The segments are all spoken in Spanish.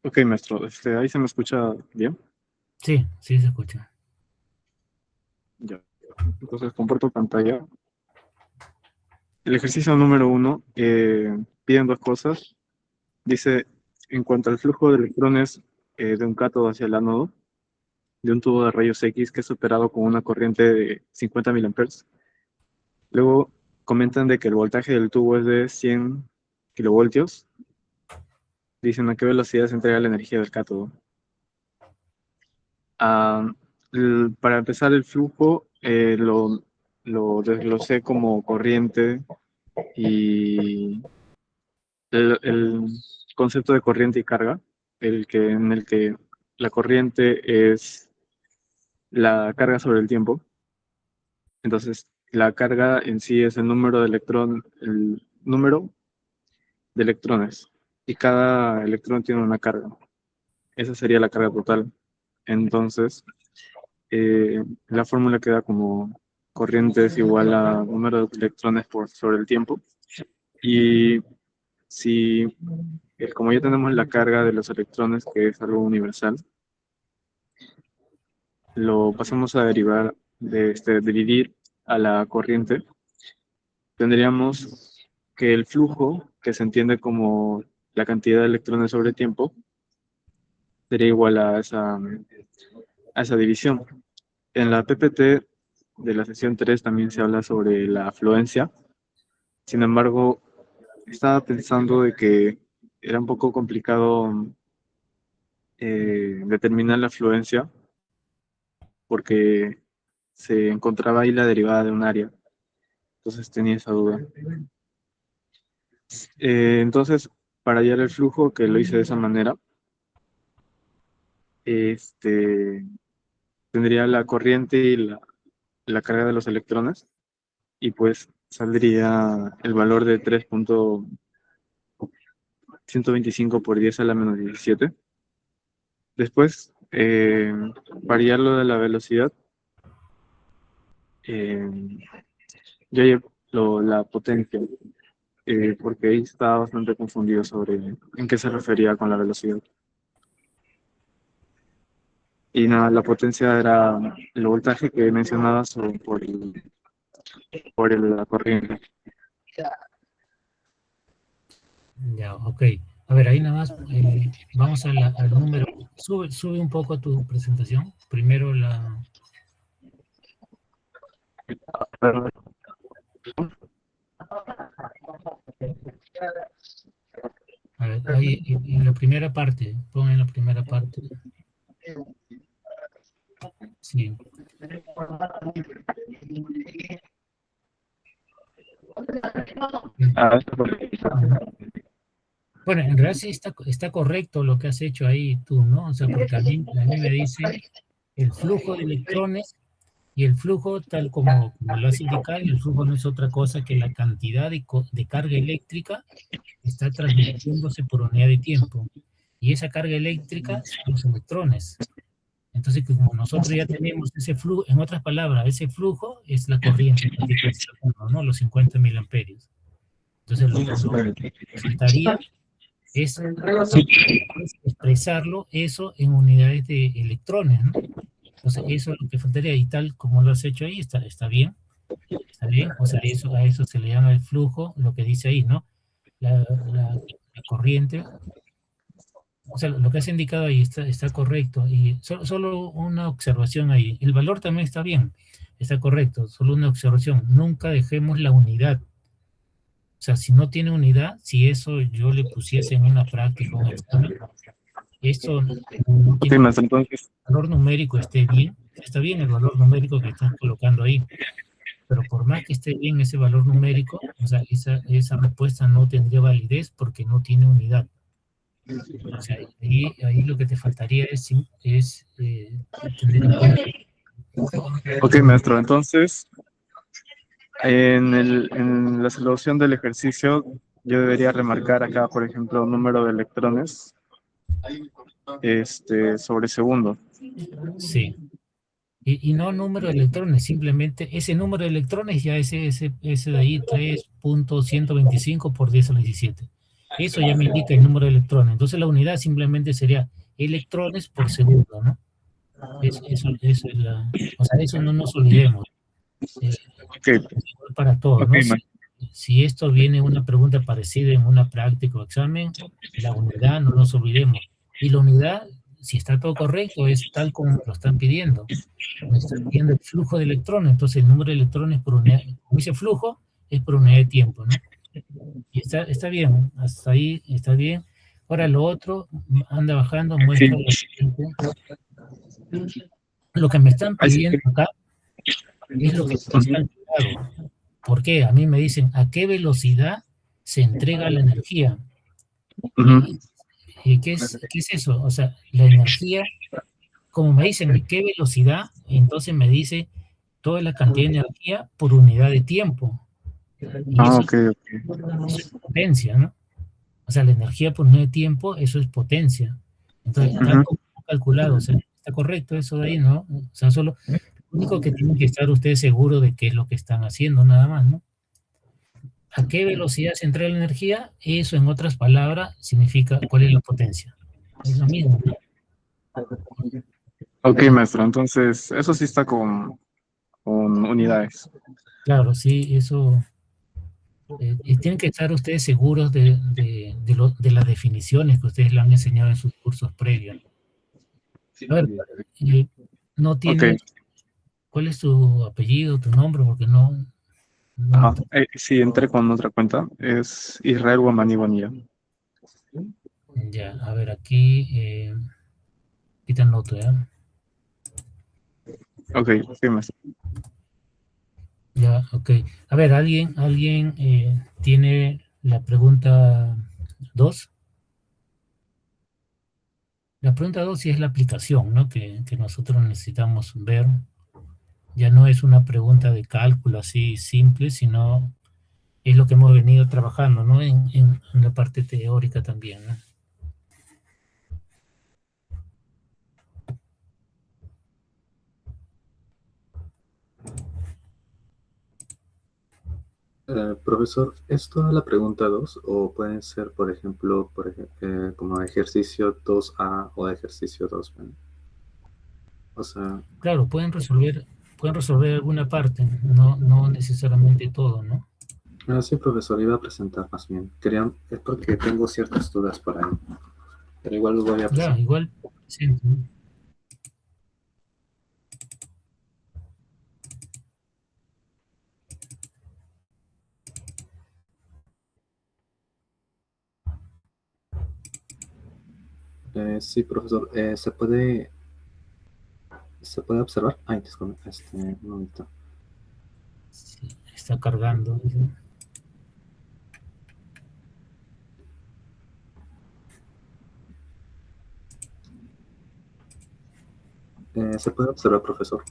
Ok, maestro, ahí se me escucha bien. Sí, sí se escucha. Ya. Entonces comparto pantalla. El ejercicio número 1 piden dos cosas. Dice, en cuanto al flujo de electrones de un cátodo hacia el ánodo, de un tubo de rayos X que es operado con una corriente de 50 miliamperes. Luego comentan de que el voltaje del tubo es de 100 kilovoltios. Dicen a qué velocidad se entrega la energía del cátodo. Ah, para empezar, el flujo lo desglosé como corriente y el concepto de corriente y carga, en el que la corriente es la carga sobre el tiempo. Entonces, la carga en sí es el número de electrones y cada electrón tiene una carga. Esa sería la carga total. Entonces, la fórmula queda como corriente es igual a número de electrones por sobre el tiempo. Y si, como ya tenemos la carga de los electrones, que es algo universal, lo pasamos a derivar dividir a la corriente, tendríamos que el flujo, que se entiende como la cantidad de electrones sobre tiempo, sería igual a esa división. En la PPT de la sesión 3 también se habla sobre la afluencia. Sin embargo, estaba pensando de que era un poco complicado determinar la afluencia porque se encontraba ahí la derivada de un área. Entonces tenía esa duda. Entonces, para hallar el flujo, que lo hice de esa manera, este, tendría la corriente y la carga de los electrones y pues saldría el valor de 3.125 por 10 a la menos 17. Después, variarlo de la velocidad, eh, yo llevo la potencia, porque ahí estaba bastante confundido sobre en qué se refería con la velocidad. Y nada, la potencia era el voltaje que mencionabas la corriente. Ya, ok. A ver, ahí nada más, vamos al número. Sube un poco tu presentación. Primero a ver, ahí en la primera parte, pon en la primera parte. Sí. Ah, Ujú. Bueno, en realidad sí está correcto lo que has hecho ahí tú, ¿no? O sea, porque a mí me dice el flujo de electrones y el flujo, tal como lo has indicado, el flujo no es otra cosa que la cantidad de carga eléctrica que está transmitiéndose por unidad de tiempo. Y esa carga eléctrica son los electrones. Entonces, como nosotros ya tenemos ese flujo, en otras palabras, ese flujo es la corriente que te calculo, ¿no? Los 50 miliamperios. Entonces, lo que faltaría es expresarlo eso en unidades de electrones, ¿no? Entonces, eso es lo que faltaría, y tal como lo has hecho ahí, está bien, está bien. O sea, a eso se le llama el flujo, lo que dice ahí, ¿no? La corriente, o sea, lo que has indicado ahí está correcto, y solo una observación ahí. El valor también está bien, está correcto, solo una observación. Nunca dejemos la unidad. O sea, si no tiene unidad, si eso yo le pusiese en una práctica, un examen, esto no ok, tiene maestro, entonces, valor numérico esté bien, está bien el valor numérico que estás colocando ahí, pero por más que esté bien ese valor numérico, o sea, esa respuesta no tendría validez porque no tiene unidad. O sea, ahí lo que te faltaría es tener en cuenta. ok, maestro, entonces, en la solución del ejercicio, yo debería remarcar acá, por ejemplo, número de electrones sobre segundo. Sí. Y no número de electrones, simplemente ese número de electrones ya ese de ahí 3.125 por 10 a la 17. eso ya me indica el número de electrones. Entonces la unidad simplemente sería electrones por segundo, ¿no? Eso es o sea, eso no nos olvidemos. Ok, Para todos, ok, ¿no? maestro. Si esto viene una pregunta parecida en una práctica o examen, la unidad no nos olvidemos. Y la unidad, si está todo correcto, es tal como lo están pidiendo. Me están pidiendo el flujo de electrones, entonces el número de electrones por unidad, como dice flujo, es por unidad de tiempo, ¿no? Y está bien, hasta ahí está bien. Ahora lo otro, anda bajando, Sí, muestra lo siguiente. Lo que me están ahí sí. pidiendo acá es lo que está calculado. ¿Por qué? A mí me dicen, ¿a qué velocidad se entrega la energía? Ujú. ¿Qué es eso? O sea, la energía, como me dicen, ¿a qué velocidad? Entonces me dice toda la cantidad de energía por unidad de tiempo. Y Ah, eso, ok, ok. eso es potencia, ¿no? O sea, la energía por unidad de tiempo, eso es potencia. Entonces, tal Ujú. como está calculado, o sea, está correcto eso de ahí, ¿no? O sea, solo, lo único que tienen que estar ustedes seguros de qué es lo que están haciendo, nada más, ¿no? ¿A qué velocidad se entrega la energía? Eso, en otras palabras, significa cuál es la potencia. Es lo mismo, ¿no? Ok, maestro, entonces eso sí está con unidades. Claro, sí, eso. Y tienen que estar ustedes seguros de las definiciones que ustedes le han enseñado en sus cursos previos. A ver, eh, no Ok, tiene, ¿cuál es tu apellido, tu nombre? Porque no ajá. Sí, entré con otra cuenta. Es Israel Guamaní Bonilla. ya, a ver, aquí te anoto, ¿ya? Ok, sí, maestro. Ya, ok. A ver, ¿alguien tiene la pregunta 2? La pregunta 2 sí es la aplicación, ¿no? Que nosotros necesitamos ver. Ya no es una pregunta de cálculo así simple, sino es lo que hemos venido trabajando, ¿no? En la parte teórica también, ¿no? Profesor, ¿es toda la pregunta 2 o pueden ser, por ejemplo, como ejercicio 2A o ejercicio 2B? O sea, Claro, pueden resolver alguna parte, no necesariamente todo, ¿no? sí, profesor, iba a presentar más bien. Es porque tengo ciertas dudas por ahí, pero igual lo voy a Ya, presentar. igual, sí, ¿no? Sí, profesor, ¿se puede observar? Ay, disculpe, un momento. Sí, está cargando. ¿Se puede observar, profesor?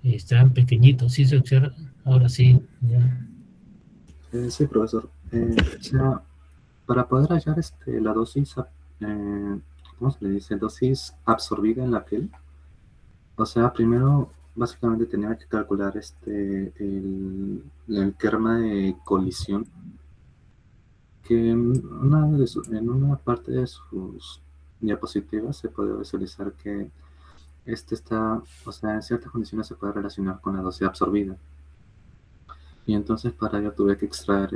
Están pequeñitos, sí se observa. Ahora sí, ya. Sí, profesor. O sea, para poder hallar la dosis, ¿cómo se le dice? Dosis absorbida en la piel. O sea, primero, básicamente tenía que calcular el kerma de colisión, que en una parte de sus diapositivas se puede visualizar que o sea, en ciertas condiciones se puede relacionar con la dosis absorbida. Y entonces para ello tuve que extraer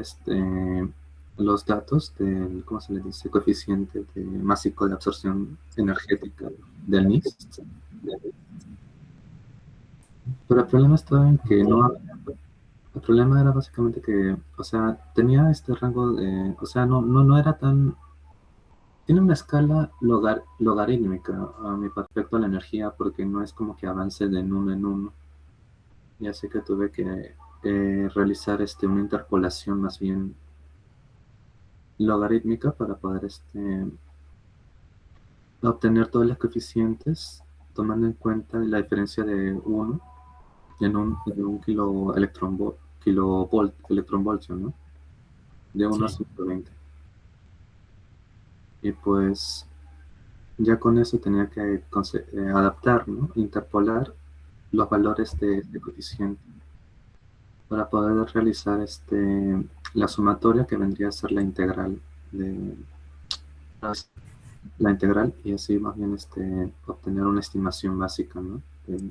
los datos del, ¿cómo se le dice? Coeficiente másico de absorción energética del NIST. Pero el problema estaba en que no, el problema era básicamente que, o sea, tenía este rango de, o sea, no era tan, tiene una escala logarítmica a mi respecto a la energía porque no es como que avance de uno en uno. Y así que tuve que realizar una interpolación más bien logarítmica para poder obtener todos los coeficientes tomando en cuenta la diferencia de uno en un electronvoltio, ¿no? De uno a Sí, 120. Y pues ya con eso tenía que adaptar, ¿no? Interpolar los valores de coeficiente para poder realizar la sumatoria, que vendría a ser la integral de la integral, y así más bien obtener una estimación básica, ¿no? De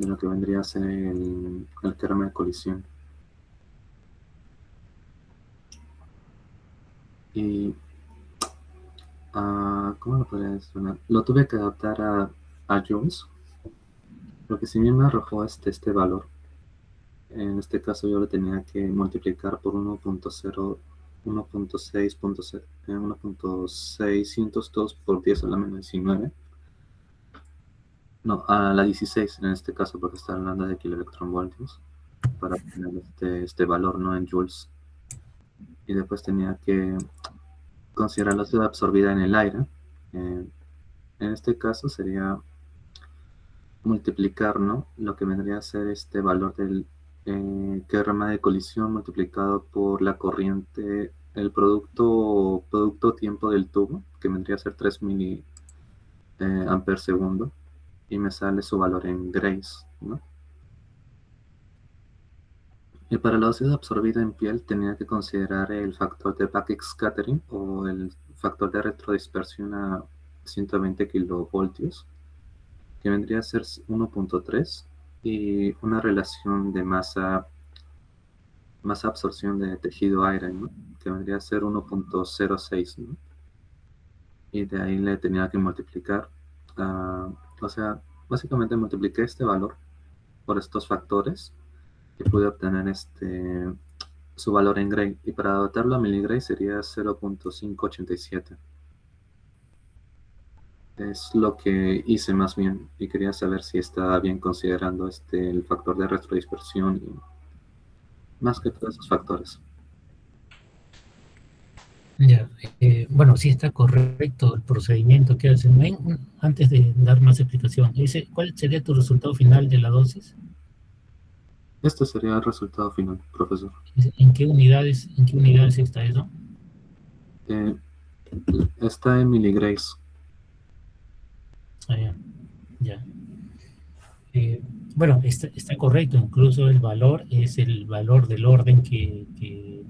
lo que vendría a ser el teorema de colisión. Y ¿cómo lo podría decir? Lo tuve que adaptar a Joules, porque si bien me arrojó este valor, en este caso yo lo tenía que multiplicar por 1.602 por 10 a la menos 19. No, a la 16 en este caso, porque está hablando de kiloelectronvoltios, para obtener este valor, ¿no? En joules. Y después tenía que considerar la ciudad absorbida en el aire. En este caso sería multiplicar, ¿no? Lo que vendría a ser este valor del teorema de colisión multiplicado por la corriente, el producto tiempo del tubo, que vendría a ser 3 miliamperes segundo, y me sale su valor en grays, ¿no? Y para la óxido absorbida en piel tenía que considerar el factor de backscattering o el factor de retrodispersión a 120 kilovoltios, que vendría a ser 1.3, y una relación de masa absorción de tejido aire, ¿no? Que vendría a ser 1.06, ¿no? Y de ahí le tenía que multiplicar, o sea, básicamente multipliqué este valor por estos factores y pude obtener su valor en Gray, y para adaptarlo a miligray sería 0.587. Es lo que hice más bien, y quería saber si estaba bien considerando el factor de retrodispersión y más que todos esos factores. Ya, bueno, sí está correcto el procedimiento que hacen. Antes de dar más explicación, ¿cuál sería tu resultado final de la dosis? Este sería el resultado final, profesor. ¿En qué unidades está eso? Está en miligrays. Ya. Bueno, está correcto, incluso el valor es el valor del orden que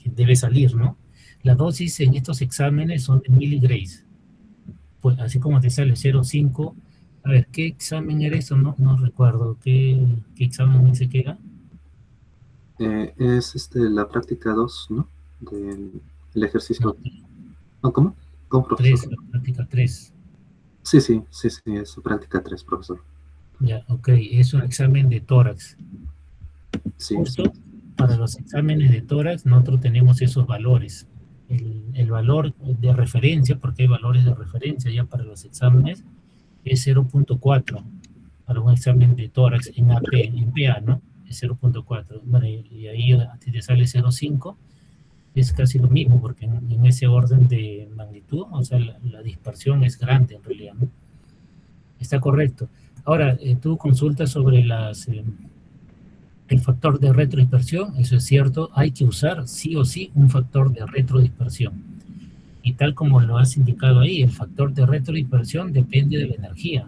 debe salir, ¿no? La dosis en estos exámenes son de miligrays, pues así como te sale 0,5. A ver, ¿qué examen era eso? No recuerdo. ¿Qué examen dice que era? Es la práctica 2, ¿no? Del ejercicio. No, ¿cómo? ¿Cómo, profesor? 3, la práctica 3. Sí, es su práctica 3, profesor. Ya, ok, es un examen de tórax. Sí. Justo para los exámenes de tórax nosotros tenemos esos valores. El valor de referencia, porque hay valores de referencia ya para los exámenes, es 0.4 para un examen de tórax en PA, ¿no? Es 0.4. Bueno, y ahí a ti te sale 0.5, es casi lo mismo, porque en ese orden de magnitud, o sea, la dispersión es grande en realidad, ¿no? Está correcto. Ahora, tú consultas sobre el factor de retrodispersión, eso es cierto, hay que usar sí o sí un factor de retrodispersión. Y tal como lo has indicado ahí, el factor de retrodispersión depende de la energía.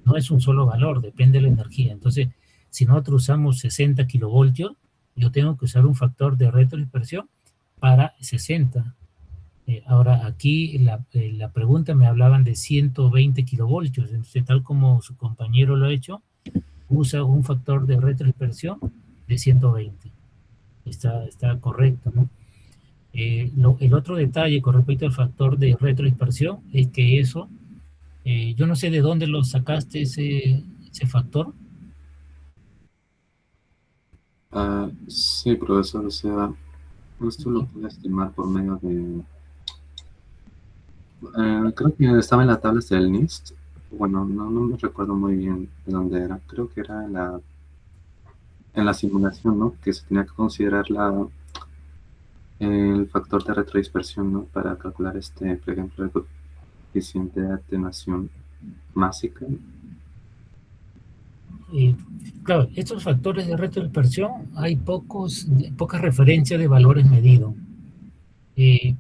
No es un solo valor, depende de la energía. Entonces, si nosotros usamos 60 kilovoltios, yo tengo que usar un factor de retrodispersión para 60. Ahora, aquí la pregunta me hablaban de 120 kilovoltios. Entonces, tal como su compañero lo ha hecho, usa un factor de retrodispersión de 120. Está correcto, ¿no? El otro detalle con respecto al factor de retrodispersión es que eso, yo no sé de dónde lo sacaste ese factor. Sí, profesor, o sea, esto lo pude estimar por medio de... creo que estaba en la tabla del NIST. Bueno, no me recuerdo muy bien de dónde era. Creo que era en la simulación, ¿no? Que se tenía que considerar el factor de retrodispersión, ¿no? Para calcular por ejemplo, el coeficiente de atenuación másica. Claro, estos factores de retrodispersión hay pocas referencias de valores medidos.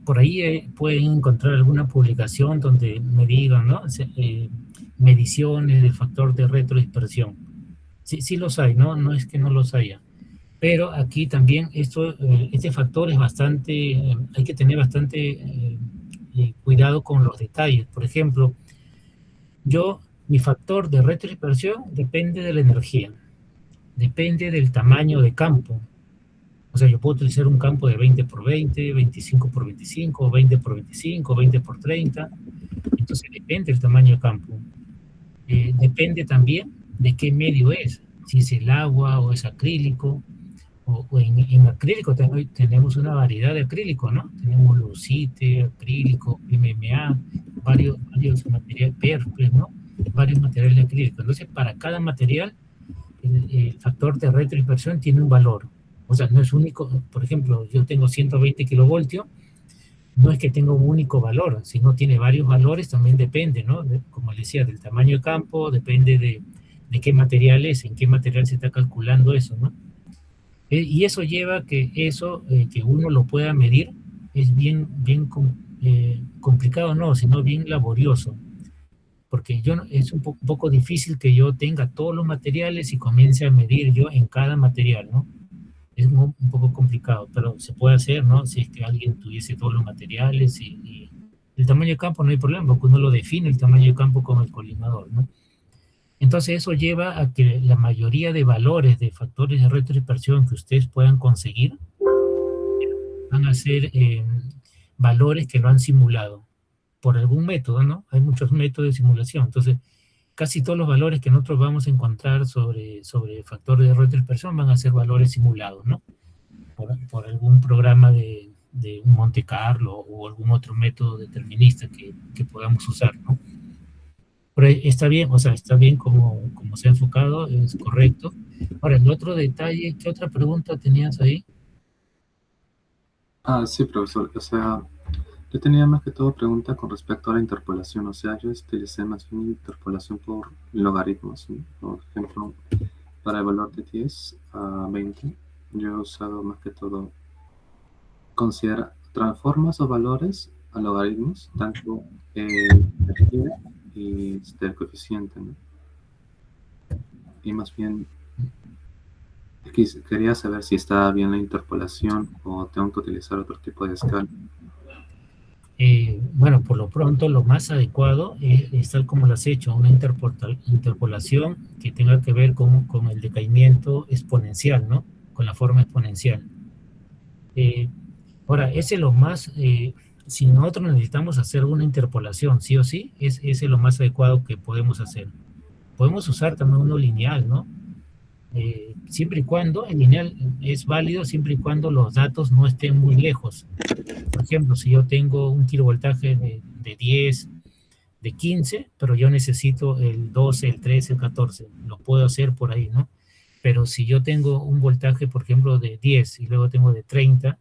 Por ahí pueden encontrar alguna publicación donde me digan, ¿no? Mediciones del factor de retrodispersión. Sí los hay, ¿no? No es que no los haya. Pero aquí también este factor es bastante, hay que tener bastante cuidado con los detalles. Por ejemplo, mi factor de retrodispersión depende de la energía, depende del tamaño de campo. O sea, yo puedo utilizar un campo de 20 por 20, 25 por 25, 20 por 25, 20 por 30. Entonces depende del tamaño de campo. Depende también de qué medio es, si es el agua o es acrílico. O en acrílico tenemos una variedad de acrílico, ¿no? Tenemos lucite, acrílico, MMA, varios materiales, perples, ¿no? Varios materiales de acrílico. Entonces, para cada material, el factor de retrodispersión tiene un valor. O sea, no es único. Por ejemplo, yo tengo 120 kilovoltios, no es que tenga un único valor, sino tiene varios valores, también depende, ¿no? Como les decía, del tamaño de campo, depende de qué material es, en qué material se está calculando eso, ¿no? Y eso lleva que que uno lo pueda medir, es bien complicado, no, sino bien laborioso, porque es un poco difícil que yo tenga todos los materiales y comience a medir yo en cada material, ¿no? Es un poco complicado, pero se puede hacer, ¿no? Si es que alguien tuviese todos los materiales y el tamaño de campo no hay problema, porque uno lo define el tamaño de campo con el colimador, ¿no? Entonces eso lleva a que la mayoría de valores de factores de retrodispersión que ustedes puedan conseguir van a ser valores que lo han simulado por algún método, ¿no? Hay muchos métodos de simulación. Entonces, casi todos los valores que nosotros vamos a encontrar sobre factores de retrodispersión van a ser valores simulados, ¿no? Por algún programa de un Monte Carlo o algún otro método determinista que podamos usar, ¿no? Pero está bien, o sea, está bien como se ha enfocado, es correcto. Ahora, el otro detalle, ¿qué otra pregunta tenías ahí? Sí, profesor. O sea, yo tenía más que todo pregunta con respecto a la interpolación. O sea, yo utilicé más bien interpolación por logaritmos, ¿no? Por ejemplo, para el valor de 10 a 20, yo he usado más que todo considera transformas o valores a logaritmos, tanto energía y del coeficiente, ¿no? Y más bien quería saber si estaba bien la interpolación o tengo que utilizar otro tipo de escala. Bueno, por lo pronto lo más adecuado es tal como lo has hecho, una interpolación que tenga que ver con el decaimiento exponencial, ¿no? Con la forma exponencial. Ahora, ese es lo más, si nosotros necesitamos hacer una interpolación, sí o sí, ese es lo más adecuado que podemos hacer. Podemos usar también uno lineal, ¿no? Siempre y cuando, el lineal es válido siempre y cuando los datos no estén muy lejos. Por ejemplo, si yo tengo un kilovoltaje de 10, de 15, pero yo necesito el 12, el 13, el 14, lo puedo hacer por ahí, ¿no? Pero si yo tengo un voltaje, por ejemplo, de 10 y luego tengo de 30,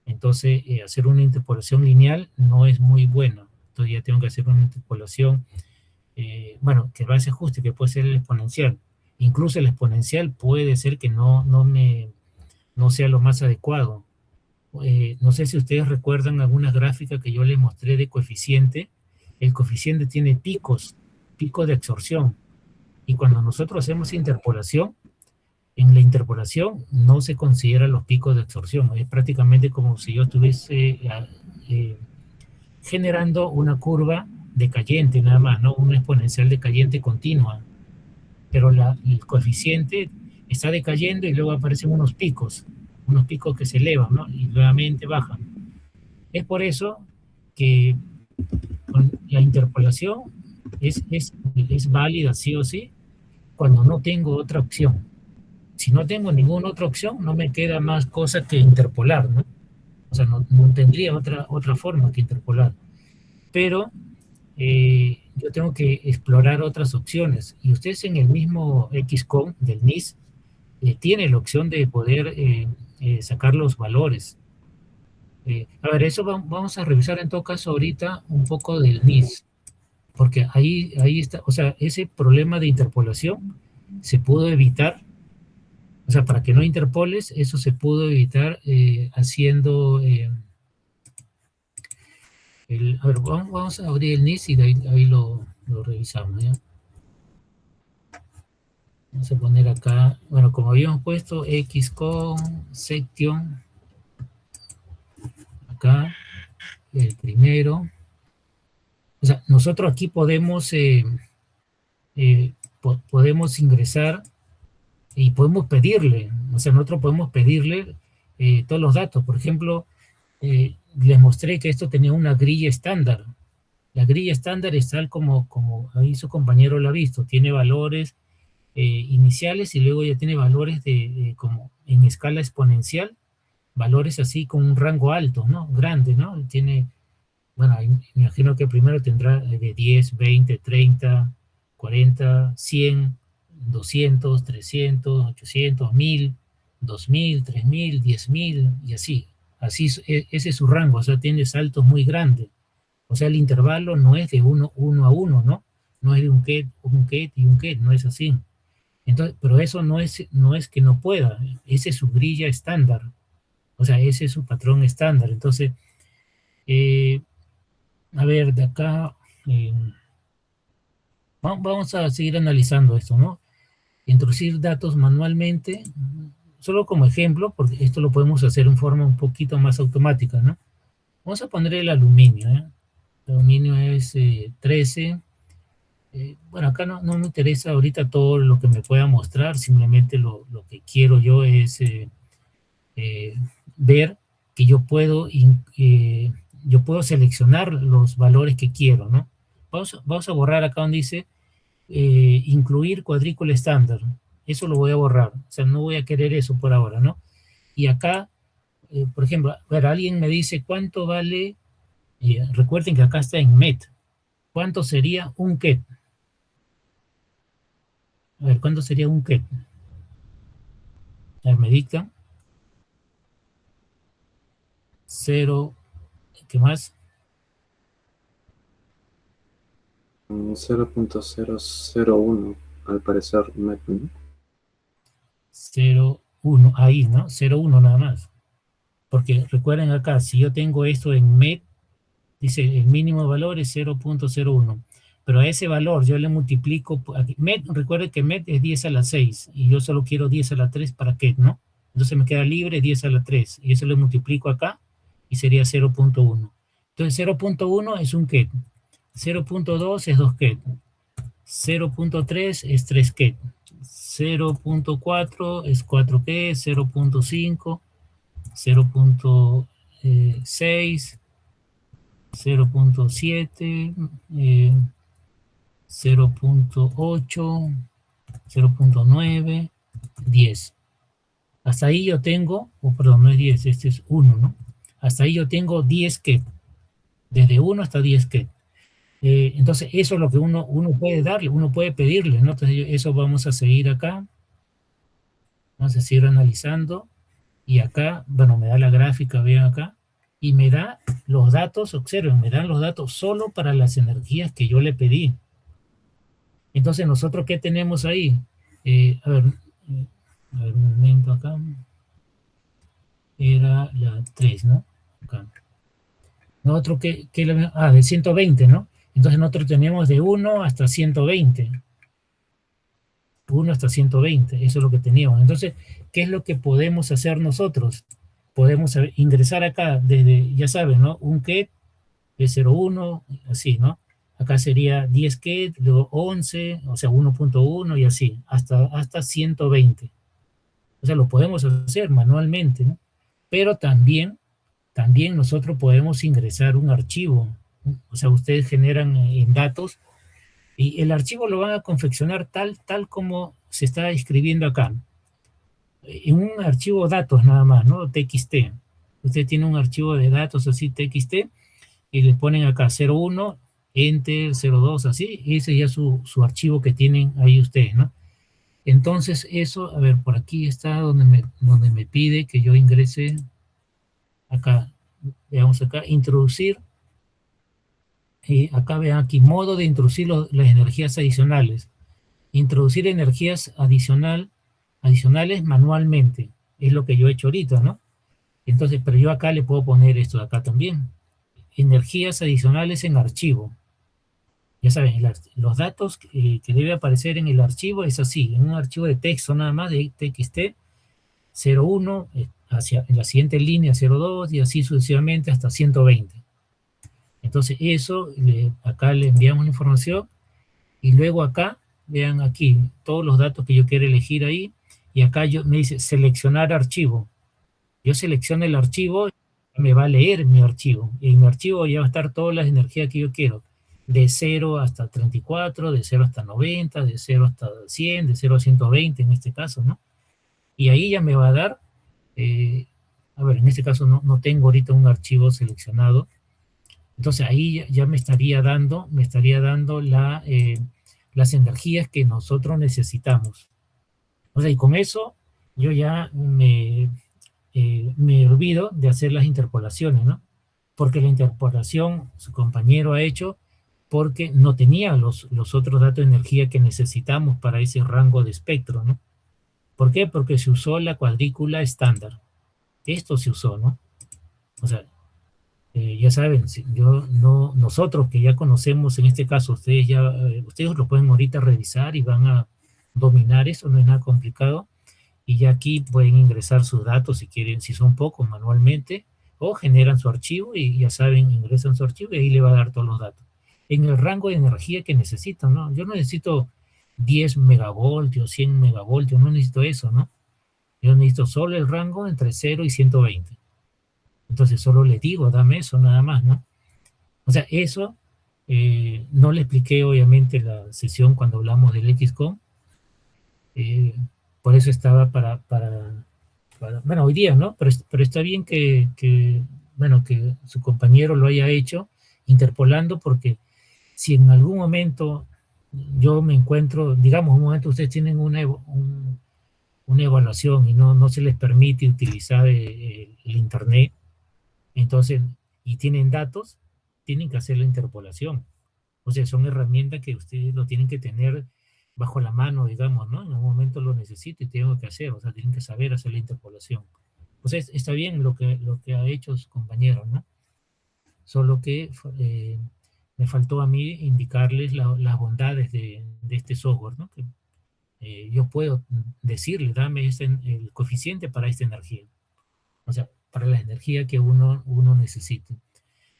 entonces hacer una interpolación lineal no es muy bueno. Entonces ya tengo que hacer una interpolación, bueno, que va a ser justo, que puede ser el exponencial. Incluso el exponencial puede ser que no sea lo más adecuado. No sé si ustedes recuerdan algunas gráficas que yo les mostré de coeficiente. El coeficiente tiene picos de absorción. Y cuando nosotros hacemos interpolación, en la interpolación no se consideran los picos de absorción. Es prácticamente como si yo estuviese generando una curva decayente nada más, ¿no? Una exponencial decayente continua. Pero el coeficiente está decayendo y luego aparecen unos picos que se elevan, ¿no? Y nuevamente bajan. Es por eso que la interpolación es válida sí o sí cuando no tengo otra opción. Si no tengo ninguna otra opción, no me queda más cosa que interpolar, ¿no? O sea, no tendría otra forma que interpolar. Pero yo tengo que explorar otras opciones. Y ustedes en el mismo XCOM del NIS tiene la opción de poder sacar los valores. A ver, eso vamos a revisar en todo caso ahorita un poco del NIS, porque ahí está, o sea, ese problema de interpolación se pudo evitar, o sea, para que no interpoles, eso se pudo evitar haciendo, a ver, vamos a abrir el NIS y de ahí lo revisamos, ¿ya? Vamos a poner acá, bueno, como habíamos puesto, X con section, acá, el primero. O sea, nosotros aquí podemos, podemos ingresar y podemos pedirle, o sea, nosotros podemos pedirle todos los datos. Por ejemplo, les mostré que esto tenía una grilla estándar. La grilla estándar es tal como ahí su compañero lo ha visto, tiene valores iniciales y luego ya tiene valores como en escala exponencial, valores así con un rango alto, ¿no? Grande, ¿no? Tiene, bueno, me imagino que primero tendrá de 10, 20, 30, 40, 100, 200, 300, 800, 1000, 2000, 3000, 10.000 y así. Así ese es su rango, o sea, tiene saltos muy grandes. O sea, el intervalo no es de uno a uno, ¿no? No es de un ket y un ket, no es así. Entonces, pero eso no es que no pueda, ese es su grilla estándar, o sea, ese es su patrón estándar. Entonces, eh, a ver, de acá, eh, vamos a seguir analizando esto, ¿no? Introducir datos manualmente, solo como ejemplo, porque esto lo podemos hacer en forma un poquito más automática, ¿no? Vamos a poner el aluminio, ¿eh? El aluminio es 13. Bueno, acá no me interesa ahorita todo lo que me pueda mostrar, simplemente lo que quiero yo es eh, ver que yo puedo seleccionar los valores que quiero, ¿no? Vamos a borrar acá donde dice incluir cuadrícula estándar. Eso lo voy a borrar, o sea, no voy a querer eso por ahora, ¿no? Y acá, por ejemplo, a ver, alguien me dice cuánto vale, recuerden que acá está en MET, ¿cuánto sería un KET? A ver, ¿cuánto sería un KET? A ver, me dictan. 0, ¿qué más? 0.001 al parecer, ¿no? 0, 1, ahí, ¿no? 0, 1 nada más. Porque recuerden acá, si yo tengo esto en MET, dice el mínimo valor es 0.01. Pero a ese valor yo le multiplico, recuerden que MET es 10 a la 6 y yo solo quiero 10 a la 3 para KET, ¿no? Entonces me queda libre 10 a la 3 y eso le multiplico acá y sería 0.1. Entonces 0.1 es un KET, 0.2 es 2 KET, 0.3 es 3 KET, 0.4 es 4 KET, 0.5, 0.6, 0.7, 0.8, 0.9, 10. Hasta ahí yo tengo, perdón, no es 10, este es 1, ¿no? Hasta ahí yo tengo 10 KET, desde 1 hasta 10 KET. Entonces, eso es lo que uno puede darle, uno puede pedirle, ¿no? Entonces, eso vamos a seguir acá. Vamos a seguir analizando. Y acá, bueno, me da la gráfica, vean acá. Y me da los datos, observen, me dan los datos solo para las energías que yo le pedí. Entonces, ¿nosotros qué tenemos ahí? A ver, un momento acá. Era la 3, ¿no? Acá. Nosotros, de 120, ¿no? Entonces nosotros tenemos de 1 hasta 120. 1 hasta 120, eso es lo que teníamos. Entonces, ¿qué es lo que podemos hacer nosotros? Podemos ingresar acá desde, ya saben, ¿no? Un KET de 0.1, así, ¿no? Acá sería 10 KET, luego 11, o sea, 1.1 y así, hasta 120. O sea, lo podemos hacer manualmente, ¿no? Pero también nosotros podemos ingresar un archivo. O sea, ustedes generan en datos y el archivo lo van a confeccionar tal como se está escribiendo acá. En un archivo datos nada más, ¿no? TXT. Usted tiene un archivo de datos así, TXT, y le ponen acá 01, Enter, 02, así, y ese ya es su archivo que tienen ahí ustedes, ¿no? Entonces, eso, a ver, por aquí está donde me pide que yo ingrese acá. Veamos acá, introducir. Y acá vean aquí, modo de introducir las energías adicionales. Introducir energías adicionales manualmente. Es lo que yo he hecho ahorita, ¿no? Entonces, pero yo acá le puedo poner esto de acá también. Energías adicionales en archivo. ya saben, los datos que debe aparecer en el archivo es así, en un archivo de texto nada más, de TXT, 01, hacia en la siguiente línea 02 y así sucesivamente hasta 120. Entonces eso, acá le enviamos la información y luego acá, vean aquí, todos los datos que yo quiero elegir ahí, y acá me dice seleccionar archivo. Yo selecciono el archivo, me va a leer mi archivo, y en mi archivo ya va a estar todas las energías que yo quiero, de 0 hasta 34, de 0 hasta 90, de 0 hasta 100, de 0 a 120 en este caso, ¿no? Y ahí ya me va a dar, a ver, en este caso no tengo ahorita un archivo seleccionado, entonces ahí ya me estaría dando las energías que nosotros necesitamos. O sea, y con eso yo ya me olvido de hacer las interpolaciones, ¿no? Porque la interpolación su compañero ha hecho porque no tenía los otros datos de energía que necesitamos para ese rango de espectro, ¿no? ¿Por qué? Porque se usó la cuadrícula estándar. Esto se usó, ¿no? O sea, ya saben, nosotros que ya conocemos, en este caso, ustedes lo pueden ahorita revisar y van a dominar eso, no es nada complicado, y ya aquí pueden ingresar sus datos si quieren, si son pocos, manualmente, o generan su archivo y ya saben, ingresan su archivo y ahí le va a dar todos los datos. En el rango de energía que necesitan, ¿no? Yo no necesito 10 megavoltios, 100 megavoltios, no necesito eso, ¿no? Yo necesito solo el rango entre 0 y 120. Entonces solo le digo, dame eso nada más, ¿no? O sea, eso no le expliqué obviamente la sesión cuando hablamos del XCOM. Por eso estaba bueno, hoy día, ¿no? Pero está bien que su compañero lo haya hecho interpolando, porque si en algún momento yo me encuentro, digamos, en un momento ustedes tienen una evaluación y no se les permite utilizar el internet, entonces, y tienen datos, tienen que hacer la interpolación. O sea, son herramientas que ustedes lo tienen que tener bajo la mano, digamos, ¿no? En algún momento lo necesito y tengo que hacer, o sea, tienen que saber hacer la interpolación. O sea, está bien lo que ha hecho su compañero, ¿no? Solo que me faltó a mí indicarles las bondades de este software, ¿no? Que yo puedo decirle, dame el coeficiente para esta energía. O sea, para la energía que uno necesite.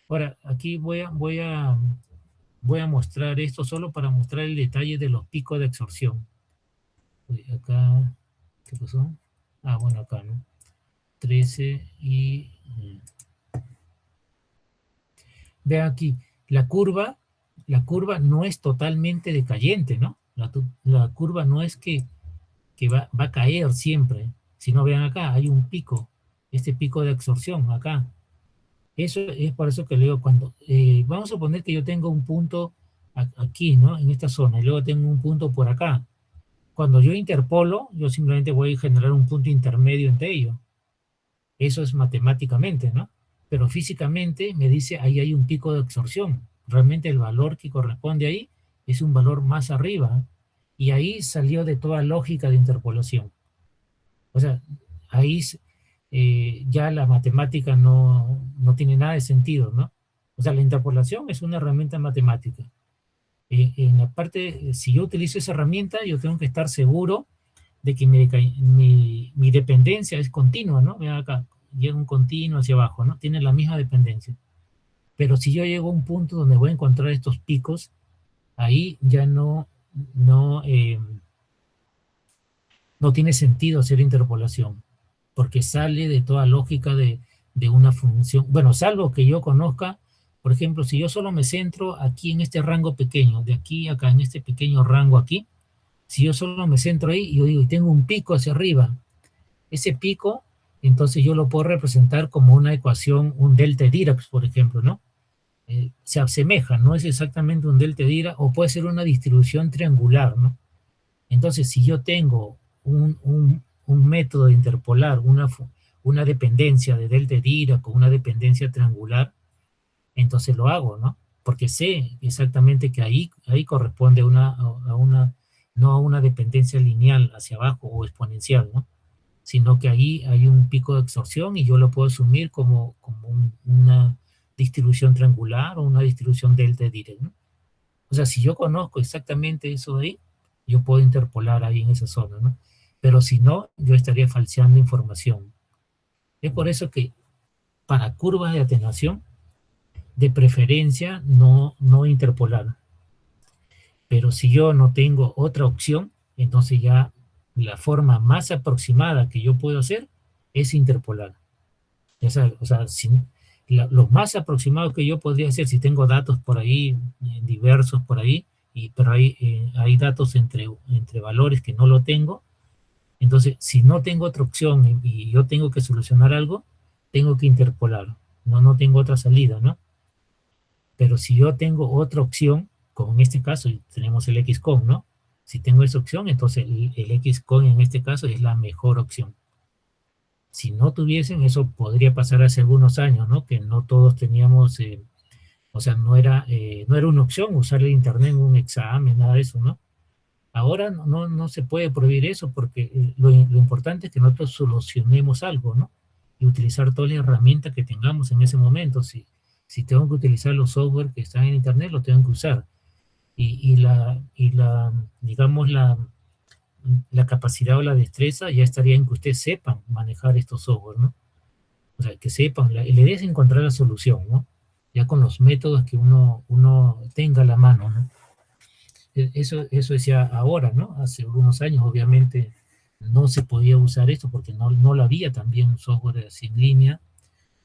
Ahora, aquí voy a mostrar esto solo para mostrar el detalle de los picos de absorción. Acá, ¿qué pasó? Ah, bueno, acá, ¿no? 13 y... Vean aquí, la curva no es totalmente decayente, ¿no? La curva no es que va a caer siempre, sino vean acá, hay un pico, este pico de absorción acá. Eso es por eso que leo cuando, vamos a suponer que yo tengo un punto aquí, ¿no? En esta zona, y luego tengo un punto por acá. Cuando yo interpolo, yo simplemente voy a generar un punto intermedio entre ellos. Eso es matemáticamente, ¿no? Pero físicamente me dice, ahí hay un pico de absorción. Realmente el valor que corresponde ahí es un valor más arriba. Y ahí salió de toda lógica de interpolación. O sea, ahí ya la matemática no tiene nada de sentido, ¿no? O sea, la interpolación es una herramienta matemática. En la parte, si yo utilizo esa herramienta, yo tengo que estar seguro de que mi dependencia es continua, ¿no? Vean acá, llega un continuo hacia abajo, ¿no? Tiene la misma dependencia. Pero si yo llego a un punto donde voy a encontrar estos picos, ahí ya no tiene sentido hacer interpolación, porque sale de toda lógica de una función. Bueno, salvo que yo conozca, por ejemplo, si yo solo me centro aquí en este rango pequeño, de aquí a acá, en este pequeño rango aquí, si yo solo me centro ahí, yo digo, y tengo un pico hacia arriba, ese pico, entonces yo lo puedo representar como una ecuación, un delta de Dirac, por ejemplo, ¿no? Se asemeja, no es exactamente un delta de Dirac, o puede ser una distribución triangular, ¿no? Entonces, si yo tengo un método de interpolar una dependencia de delta de Dirac o una dependencia triangular, entonces lo hago, ¿no? Porque sé exactamente que ahí corresponde no a una dependencia lineal hacia abajo o exponencial, ¿no? Sino que ahí hay un pico de absorción y yo lo puedo asumir como una distribución triangular o una distribución delta de Dirac, ¿no? O sea, si yo conozco exactamente eso de ahí, yo puedo interpolar ahí en esa zona, ¿no? Pero si no, yo estaría falseando información. Es por eso que para curvas de atenuación, de preferencia no interpolar. Pero si yo no tengo otra opción, entonces ya la forma más aproximada que yo puedo hacer es interpolar. O sea, lo más aproximado que yo podría hacer si tengo datos por ahí, diversos por ahí, pero hay datos entre valores que no lo tengo. Entonces, si no tengo otra opción y yo tengo que solucionar algo, tengo que interpolar. No tengo otra salida, ¿no? Pero si yo tengo otra opción, como en este caso tenemos el XCOM, ¿no? Si tengo esa opción, entonces el XCOM en este caso es la mejor opción. Si no tuviesen, eso podría pasar hace algunos años, ¿no? Que no todos teníamos, o sea, no era una opción usar el Internet en un examen, nada de eso, ¿no? Ahora no se puede prohibir eso porque lo importante es que nosotros solucionemos algo, ¿no? Y utilizar toda la herramienta que tengamos en ese momento. Si tengo que utilizar los software que están en Internet, lo tengo que usar. Digamos, la capacidad o la destreza ya estaría en que ustedes sepan manejar estos software, ¿no? O sea, que sepan, la idea es encontrar la solución, ¿no? Ya con los métodos que uno tenga a la mano, ¿no? Eso es ya ahora, ¿no? Hace algunos años, obviamente, no se podía usar esto porque no lo había también un software así en línea.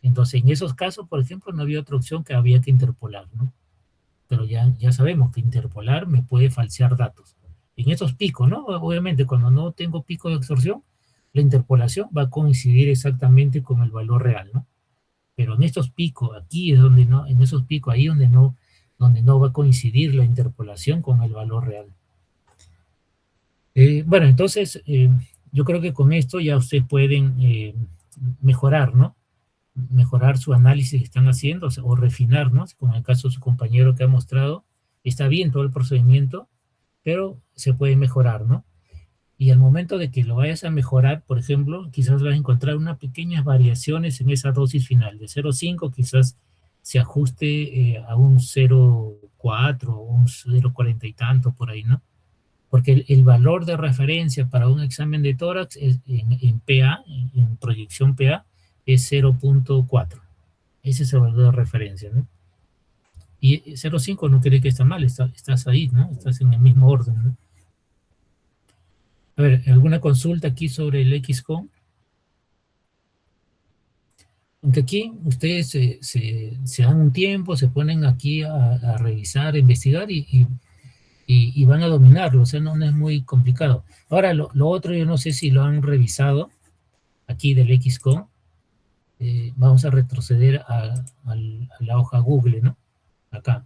Entonces, en esos casos, por ejemplo, no había otra opción que había que interpolar, ¿no? Pero ya sabemos que interpolar me puede falsear datos. En esos picos, ¿no? Obviamente, cuando no tengo pico de extorsión, la interpolación va a coincidir exactamente con el valor real, ¿no? Pero en estos picos, aquí es donde no, en esos picos, ahí donde no va a coincidir la interpolación con el valor real. Bueno, entonces, yo creo que con esto ya ustedes pueden mejorar, ¿no? Mejorar su análisis que están haciendo o refinar, ¿no? Como en el caso de su compañero que ha mostrado, está bien todo el procedimiento, pero se puede mejorar, ¿no? Y al momento de que lo vayas a mejorar, por ejemplo, quizás vas a encontrar unas pequeñas variaciones en esa dosis final. De 0,5 quizás se ajuste a un 0,4 o un 0,40 y tanto por ahí, ¿no? Porque el valor de referencia para un examen de tórax en PA, en proyección PA, es 0,4. Ese es el valor de referencia, ¿no? Y 0,5 no quiere que está mal, estás ahí, ¿no? Estás en el mismo orden, ¿no? A ver, ¿alguna consulta aquí sobre el XCOM? Aunque aquí ustedes se dan un tiempo, se ponen aquí a revisar, a investigar y van a dominarlo, o sea, no es muy complicado. Ahora, lo otro, yo no sé si lo han revisado aquí del XCOM. Vamos a retroceder a la hoja Google, ¿no? Acá.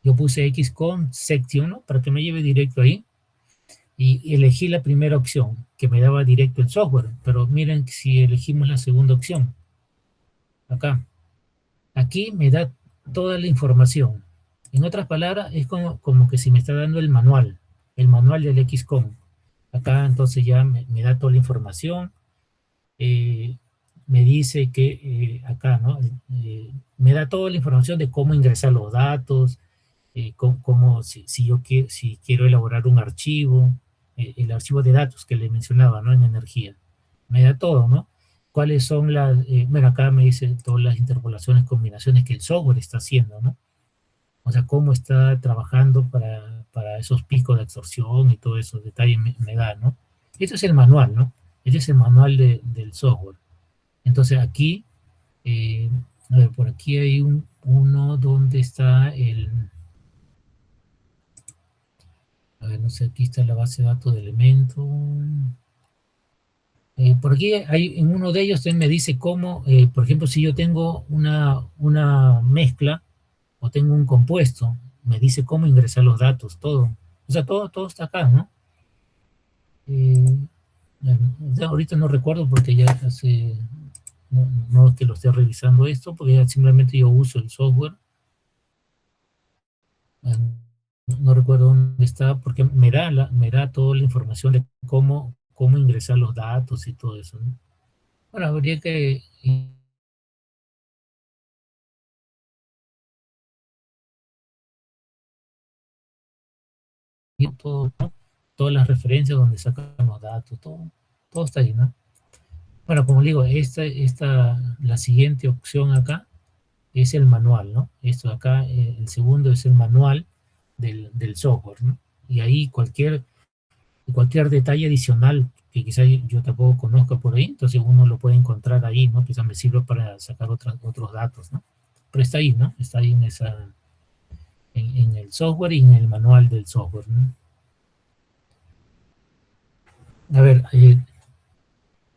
Yo puse XCOM Section, ¿no? Para que me lleve directo ahí. Y elegí la primera opción, que me daba directo el software. Pero miren si elegimos la segunda opción. Acá. Aquí me da toda la información. En otras palabras, es como que si me está dando el manual del XCOM. Acá entonces ya me da toda la información. Me dice que acá, ¿no? Me da toda la información de cómo ingresar los datos, si quiero elaborar un archivo, el archivo de datos que le mencionaba, ¿no? En energía. Me da todo, ¿no? Cuáles son bueno, acá me dice todas las interpolaciones, combinaciones que el software está haciendo, ¿no? O sea, cómo está trabajando para esos picos de absorción y todos esos detalles me da, ¿no? Este es el manual, ¿no? Este es el manual del software. Entonces aquí, eh, a ver, por aquí hay uno donde está a ver, no sé, aquí está la base de datos de elementos. Por aquí en uno de ellos también me dice cómo, por ejemplo, si yo tengo una mezcla o tengo un compuesto, me dice cómo ingresar los datos, todo. O sea, todo está acá, ¿no? Ahorita no recuerdo porque ya hace, no es que lo esté revisando esto, porque ya simplemente yo uso el software. Eh, no recuerdo dónde está, porque me da toda la información de cómo ingresar los datos y todo eso, ¿no? Bueno, habría que todo, ¿no? Todas las referencias donde sacan los datos, todo está ahí, ¿no? Bueno, como digo, la siguiente opción acá es el manual, ¿no? Esto de acá, el segundo es el manual del software, ¿no? Y ahí cualquier detalle adicional que quizás yo tampoco conozca por ahí, entonces uno lo puede encontrar ahí, ¿no? Quizás me sirve para sacar otros datos, ¿no? Pero está ahí, ¿no? Está ahí en el software y en el manual del software, ¿no? A ver,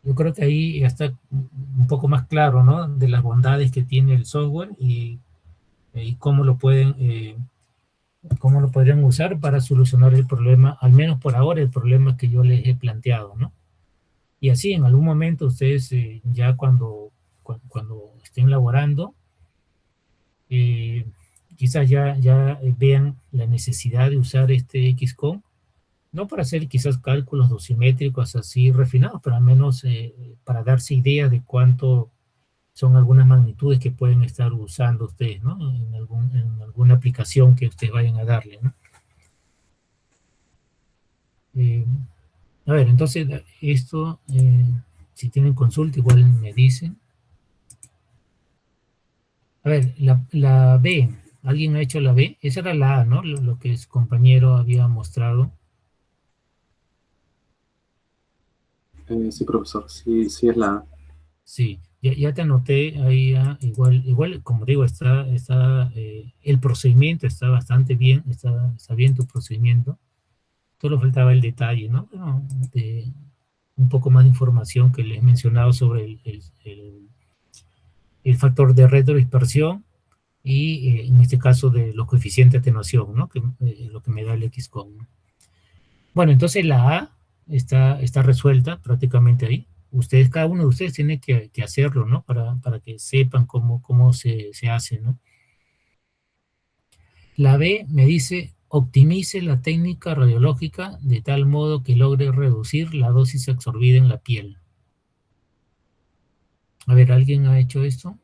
yo creo que ahí ya está un poco más claro, ¿no? De las bondades que tiene el software y cómo lo podrían usar para solucionar el problema, al menos por ahora, el problema que yo les he planteado, ¿no? Y así, en algún momento ustedes ya cuando estén laborando, quizás ya vean la necesidad de usar este XCOM, no para hacer quizás cálculos dosimétricos así refinados, pero al menos para darse idea de cuánto son algunas magnitudes que pueden estar usando ustedes, ¿no? En alguna aplicación que ustedes vayan a darle, ¿no? A ver, entonces esto, si tienen consulta, igual me dicen. A ver, la B, ¿alguien ha hecho la B? Esa era la A, ¿no? Lo que su compañero había mostrado. Sí, profesor, sí, sí es la... Sí, ya te anoté ahí, igual, como digo, el procedimiento está bastante bien, está bien tu procedimiento. Solo faltaba el detalle, ¿no? Bueno, un poco más de información que les he mencionado sobre el factor de retrodispersión y en este caso de los coeficientes de atenuación, ¿no? Que lo que me da el XCOM, ¿no? Bueno, entonces la A está resuelta prácticamente ahí. Cada uno de ustedes tiene que hacerlo, ¿no? Para que sepan cómo se hace, ¿no? La B me dice, optimice la técnica radiológica de tal modo que logre reducir la dosis absorbida en la piel. A ver, ¿alguien ha hecho esto?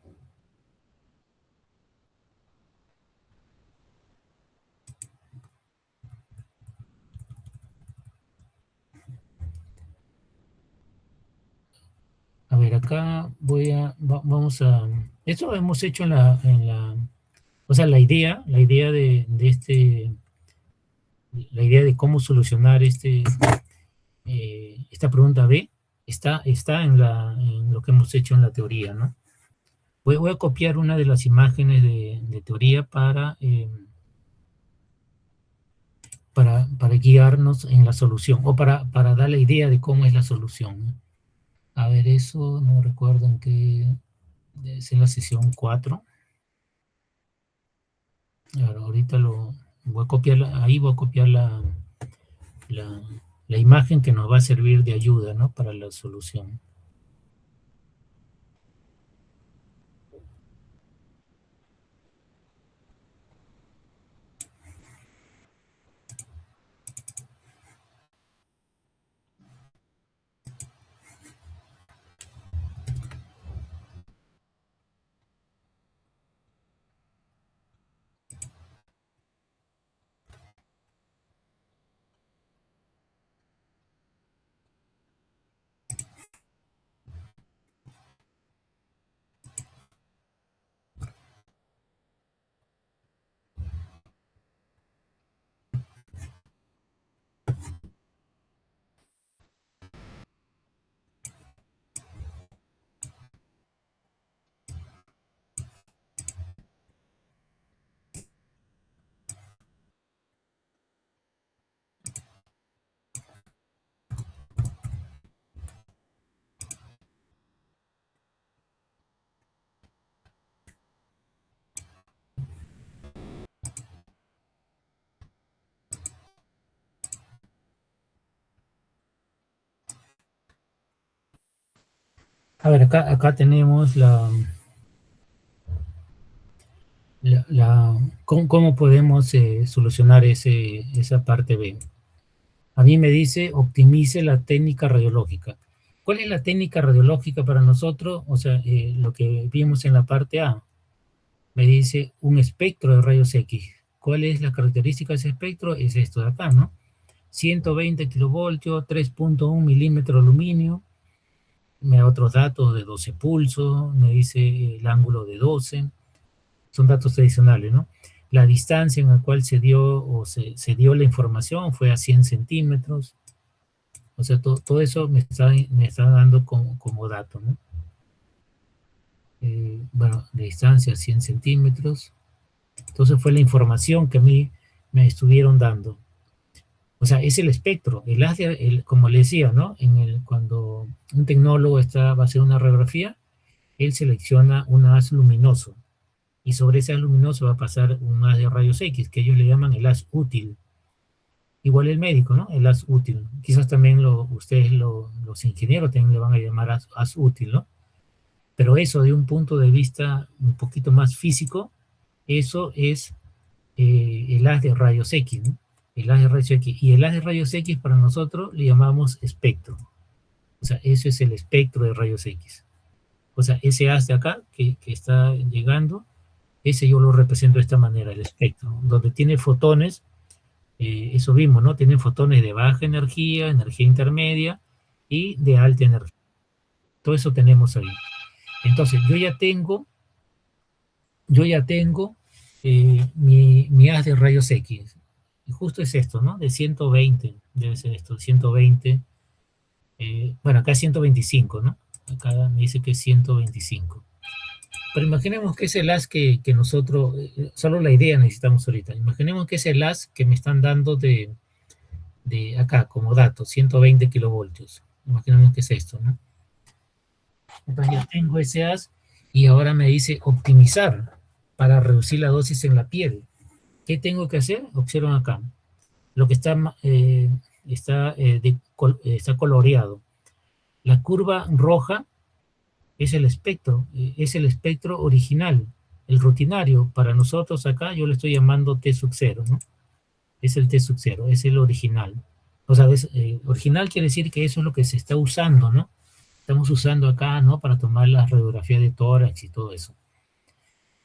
A ver, acá vamos a... Esto lo hemos hecho o sea, la idea de cómo solucionar esta pregunta B está en lo que hemos hecho en la teoría, ¿no? Voy a copiar una de las imágenes de teoría para guiarnos en la solución, o para dar la idea de cómo es la solución, ¿no? A ver, eso no recuerdo en qué, es en la sesión 4. Ahorita voy a copiar, ahí voy a copiar la imagen que nos va a servir de ayuda, ¿no? Para la solución. A ver, acá tenemos cómo podemos solucionar esa parte B. A mí me dice, optimice la técnica radiológica. ¿Cuál es la técnica radiológica para nosotros? O sea, lo que vimos en la parte A. Me dice un espectro de rayos X. ¿Cuál es la característica de ese espectro? Es esto de acá, ¿no? 120 kilovoltios, 3.1 milímetro de aluminio, me da otros datos de 12 pulsos, me dice el ángulo de 12, son datos tradicionales, ¿no? La distancia en la cual se dio o se dio la información fue a 100 centímetros, o sea, todo eso me está dando como dato, ¿no? Bueno, de distancia 100 centímetros, entonces fue la información que a mí me estuvieron dando. O sea, es el espectro, como le decía, ¿no? Cuando un tecnólogo va a hacer una radiografía, él selecciona un haz luminoso, y sobre ese haz luminoso va a pasar un haz de rayos X, que ellos le llaman el haz útil. Igual el médico, ¿no? El haz útil. Quizás también ustedes, los ingenieros, también le van a llamar haz útil, ¿no? Pero eso, de un punto de vista un poquito más físico, eso es el haz de rayos X, ¿no? El haz de rayos X. Y el haz de rayos X para nosotros le llamamos espectro. O sea, eso es el espectro de rayos X. O sea, ese haz de acá que está llegando, ese yo lo represento de esta manera, el espectro, donde tiene fotones, eso vimos, ¿no? Tiene fotones de baja energía, energía intermedia y de alta energía. Todo eso tenemos ahí. Entonces, yo ya tengo mi haz de rayos X. Y justo es esto, ¿no? De 120, debe ser esto, 120. Bueno, acá es 125, ¿no? Acá me dice que es 125. Pero imaginemos que es el haz que nosotros, solo la idea necesitamos ahorita. Imaginemos que es el haz que me están dando de acá, como dato, 120 kilovoltios. Imaginemos que es esto, ¿no? Entonces ya tengo ese haz y ahora me dice optimizar para reducir la dosis en la piel. ¿Qué tengo que hacer? Observen acá. Lo que está coloreado. La curva roja es el espectro original, el rutinario. Para nosotros acá yo le estoy llamando T sub 0, ¿no? Es el T sub 0, es el original. O sea, original quiere decir que eso es lo que se está usando, ¿no? Estamos usando acá, ¿no? Para tomar la radiografía de tórax y todo eso.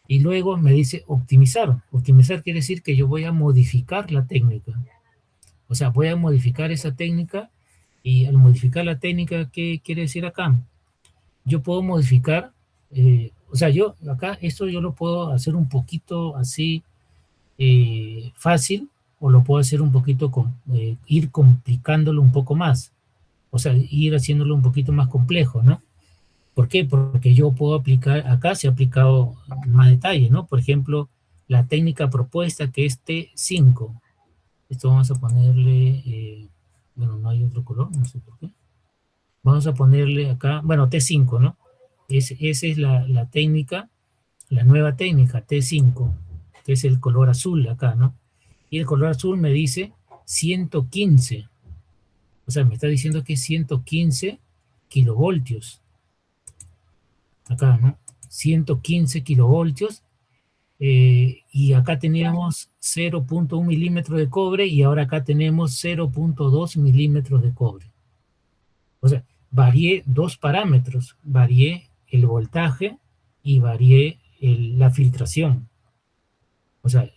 Y luego me dice optimizar. Optimizar quiere decir que yo voy a modificar la técnica. O sea, voy a modificar esa técnica, y al modificar la técnica, ¿qué quiere decir acá? Yo puedo modificar, o sea, yo acá, esto yo lo puedo hacer un poquito así fácil, o lo puedo hacer un poquito, ir complicándolo un poco más. O sea, ir haciéndolo un poquito más complejo, ¿no? ¿Por qué? Porque yo puedo aplicar, acá se ha aplicado más detalle, ¿no? Por ejemplo, la técnica propuesta, que es T5. Esto vamos a ponerle, bueno, no hay otro color, no sé por qué. Vamos a ponerle acá, bueno, T5, ¿no? Esa es la técnica, la nueva técnica, T5, que es el color azul acá, ¿no? Y el color azul me dice 115. O sea, me está diciendo que es 115 kilovoltios. Acá, ¿no? 115 kilovoltios. Y acá teníamos 0.1 milímetros de cobre, y ahora acá tenemos 0.2 milímetros de cobre. O sea, varié dos parámetros, varié el voltaje y varié la filtración. O sea,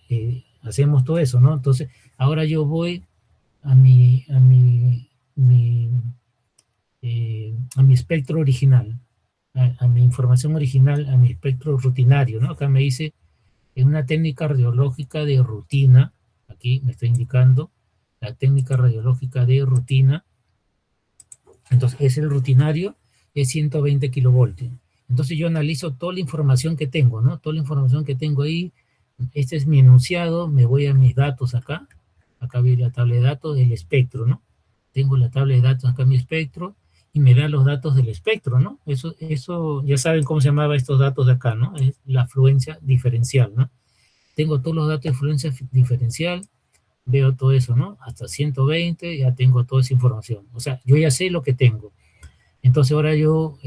hacemos todo eso, ¿no? Entonces, ahora yo voy a mi espectro original, a mi información original, a mi espectro rutinario, ¿no? Acá me dice, en una técnica radiológica de rutina, aquí me está indicando la técnica radiológica de rutina. Entonces, es el rutinario, es 120 kilovoltios. Entonces yo analizo toda la información que tengo, ¿no? Toda la información que tengo ahí. Este es mi enunciado, me voy a mis datos acá. Acá vi la tabla de datos del espectro, ¿no? Tengo la tabla de datos acá en mi espectro, y me da los datos del espectro, ¿no? Eso ya saben cómo se llamaba estos datos de acá, ¿no? Es la afluencia diferencial, ¿no? Tengo todos los datos de afluencia diferencial, veo todo eso, ¿no? Hasta 120, ya tengo toda esa información. O sea, yo ya sé lo que tengo. Entonces ahora yo,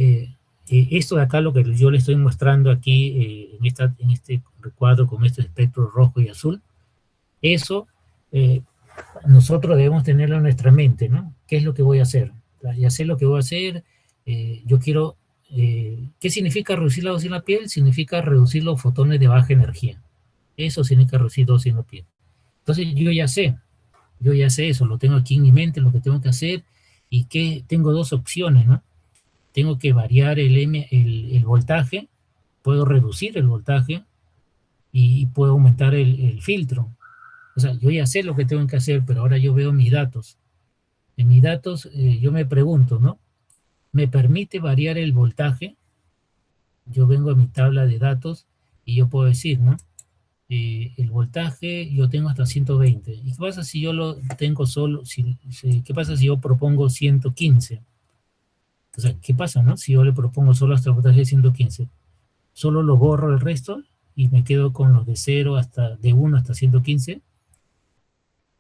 esto de acá, lo que yo le estoy mostrando aquí en este recuadro con este espectro rojo y azul, eso nosotros debemos tenerlo en nuestra mente, ¿no? ¿Qué es lo que voy a hacer? Ya sé lo que voy a hacer, yo quiero, ¿qué significa reducir la dosis en la piel? Significa reducir los fotones de baja energía. Eso significa reducir dosis en la piel. Entonces yo ya sé Yo ya sé eso, lo tengo aquí en mi mente, lo que tengo que hacer, y que tengo dos opciones, ¿no? Tengo que variar el voltaje, puedo reducir el voltaje y puedo aumentar el filtro. O sea, yo ya sé lo que tengo que hacer, pero ahora yo veo mis datos. En mis datos yo me pregunto, ¿no? ¿Me permite variar el voltaje? Yo vengo a mi tabla de datos y yo puedo decir, ¿no? El voltaje yo tengo hasta 120. ¿Y qué pasa si yo lo tengo solo? ¿Qué pasa si yo propongo 115? O sea, ¿qué pasa, no? Si yo le propongo solo hasta el voltaje de 115, solo lo borro el resto y me quedo con los de 0 hasta, de 1 hasta 115.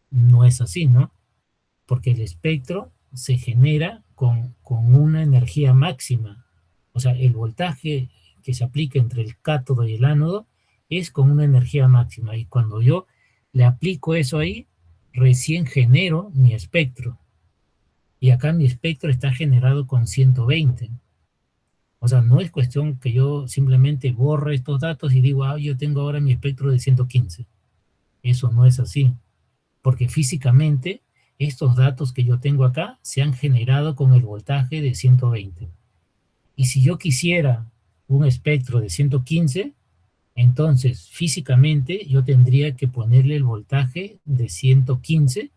No es así, ¿no? Porque el espectro se genera con una energía máxima. O sea, el voltaje que se aplica entre el cátodo y el ánodo es con una energía máxima. Y cuando yo le aplico eso ahí, recién genero mi espectro. Y acá mi espectro está generado con 120. O sea, no es cuestión que yo simplemente borre estos datos y digo, ah, yo tengo ahora mi espectro de 115. Eso no es así, porque físicamente estos datos que yo tengo acá se han generado con el voltaje de 120. Y si yo quisiera un espectro de 115, entonces físicamente yo tendría que ponerle el voltaje de 115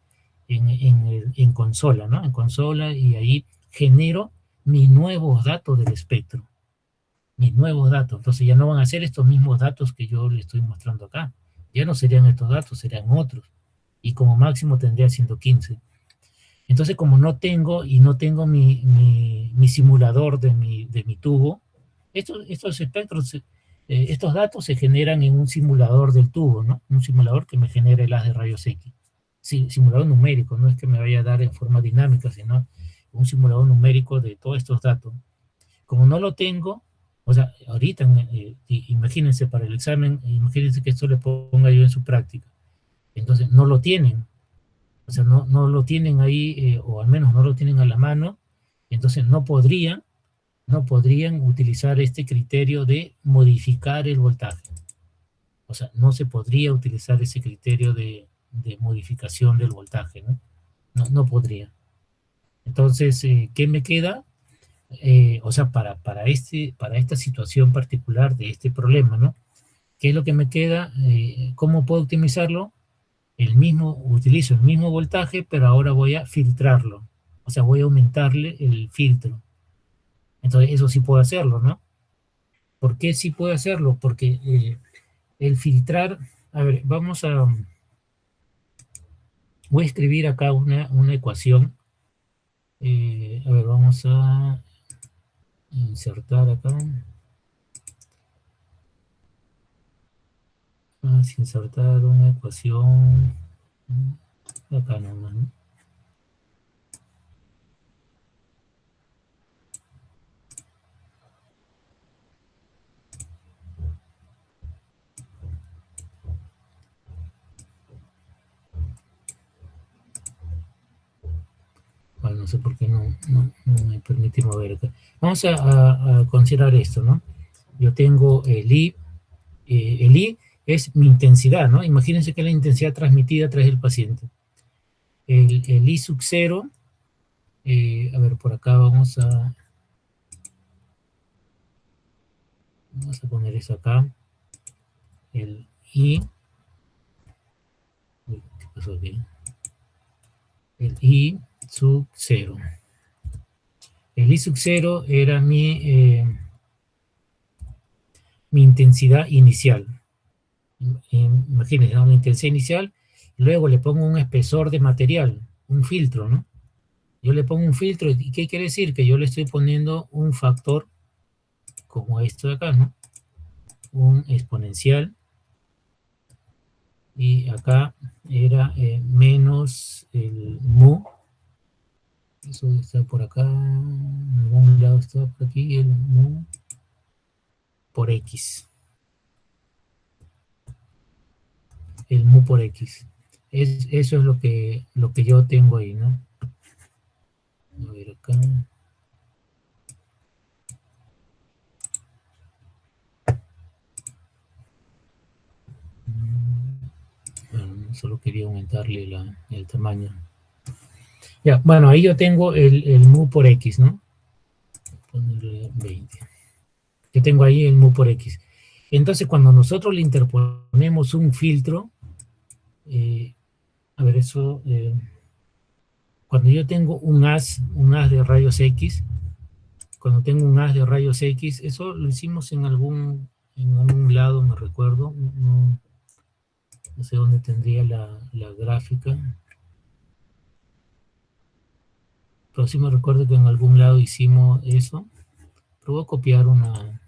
en consola, ¿no? En consola, y ahí genero mis nuevos datos del espectro, mis nuevos datos. Entonces ya no van a ser estos mismos datos que yo le estoy mostrando acá. Ya no serían estos datos, serían otros. Y como máximo tendría 115. Entonces, como no tengo mi simulador de mi tubo, estos espectros, estos datos se generan en un simulador del tubo, ¿no? Un simulador que me genere el haz de rayos X. Sí, simulador numérico, no es que me vaya a dar en forma dinámica, sino un simulador numérico de todos estos datos. Como no lo tengo, o sea, ahorita, imagínense para el examen, imagínense que esto le ponga yo en su práctica. Entonces, no lo tienen. O sea, no lo tienen ahí, o al menos no lo tienen a la mano. Entonces, no podrían utilizar este criterio de modificar el voltaje. O sea, no se podría utilizar ese criterio de modificación del voltaje, ¿no? No podría. Entonces, ¿qué me queda? O sea, para esta situación particular de este problema, ¿no? ¿Qué es lo que me queda? ¿Cómo puedo optimizarlo? Utilizo el mismo voltaje, pero ahora voy a filtrarlo. O sea, voy a aumentarle el filtro. Entonces, eso sí puedo hacerlo, ¿no? ¿Por qué sí puedo hacerlo? Porque el filtrar, a ver, voy a escribir acá una ecuación. A ver, vamos a insertar acá. Vamos a insertar una ecuación. Acá nomás, ¿no? Bueno, no sé por qué no me permite mover acá. Vamos a considerar esto, ¿no? Yo tengo el I es mi intensidad, ¿no? Imagínense que es la intensidad transmitida a través del paciente. El I sub 0, a ver, por acá vamos a poner eso acá. El I, ¿qué pasó aquí? El I sub 0. El I sub 0 era mi intensidad inicial. Imagínense, una intensidad inicial, luego le pongo un espesor de material, un filtro, ¿no? Yo le pongo un filtro, ¿y qué quiere decir? Que yo le estoy poniendo un factor como esto de acá, ¿no? Un exponencial, y acá era menos el mu, eso está por acá, en algún lado está por aquí, el mu por x, el mu por x. Eso es lo que yo tengo ahí, ¿no? A ver acá. Bueno, solo quería aumentarle el tamaño. Ya, bueno, ahí yo tengo el mu por x, ¿no? Ponerle 20. Yo tengo ahí el mu por x. Entonces, cuando nosotros le interponemos un filtro, a ver, eso, cuando yo tengo un haz de rayos X, cuando tengo un haz de rayos X, eso lo hicimos en algún lado, me recuerdo, no sé dónde tendría la gráfica, pero sí me recuerdo que en algún lado hicimos eso, pero voy a copiar una...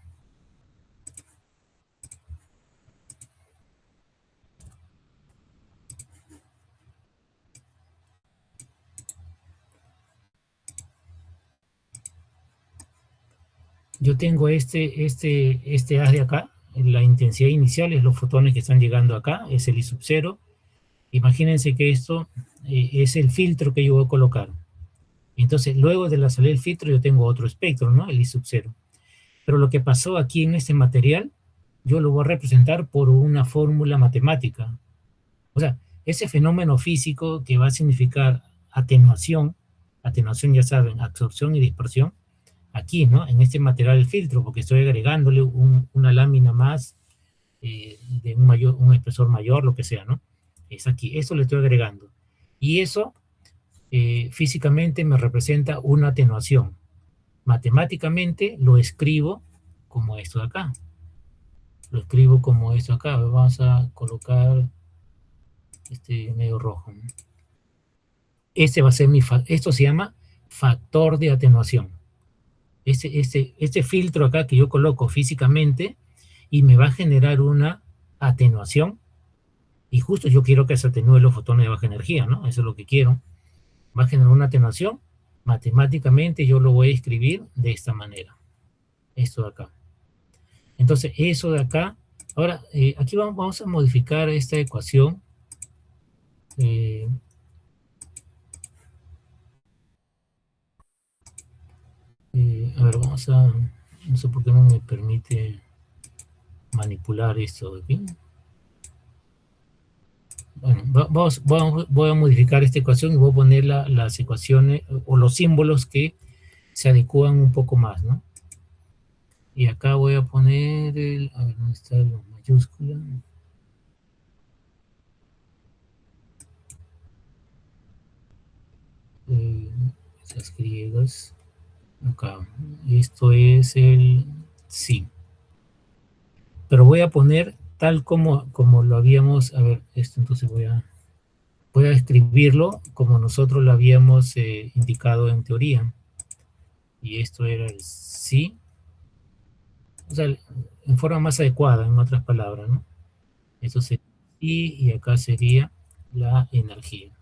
Yo tengo este haz de acá, la intensidad inicial es los fotones que están llegando acá, es el I sub 0. Imagínense que esto es el filtro que yo voy a colocar. Entonces, luego de la salida del filtro, yo tengo otro espectro, ¿no? El I sub 0. Pero lo que pasó aquí en este material, yo lo voy a representar por una fórmula matemática. O sea, ese fenómeno físico que va a significar atenuación ya saben, absorción y dispersión, aquí, ¿no? En este material del filtro, porque estoy agregándole una lámina más de un espesor mayor, lo que sea, ¿no? Es aquí, eso le estoy agregando. Y eso físicamente me representa una atenuación. Matemáticamente lo escribo como esto de acá. Lo escribo como esto acá. Vamos a colocar este medio rojo. Este va a ser esto se llama factor de atenuación. Este filtro acá que yo coloco físicamente y me va a generar una atenuación. Y justo yo quiero que se atenúe los fotones de baja energía, ¿no? Eso es lo que quiero. Va a generar una atenuación. Matemáticamente yo lo voy a escribir de esta manera. Esto de acá. Entonces, eso de acá. Ahora, aquí vamos a modificar esta ecuación. A ver, vamos a... No sé por qué no me permite manipular esto de aquí. Bueno, voy a modificar esta ecuación y voy a poner las ecuaciones o los símbolos que se adecúan un poco más, ¿no? Y acá voy a poner a ver, ¿dónde está la mayúscula? Esas griegas. Acá. Esto es el sí. Pero voy a poner tal como lo habíamos, a ver, esto entonces voy a escribirlo como nosotros lo habíamos indicado en teoría. Y esto era el sí. O sea, en forma más adecuada, en otras palabras, ¿no? Esto sería sí y acá sería la energía.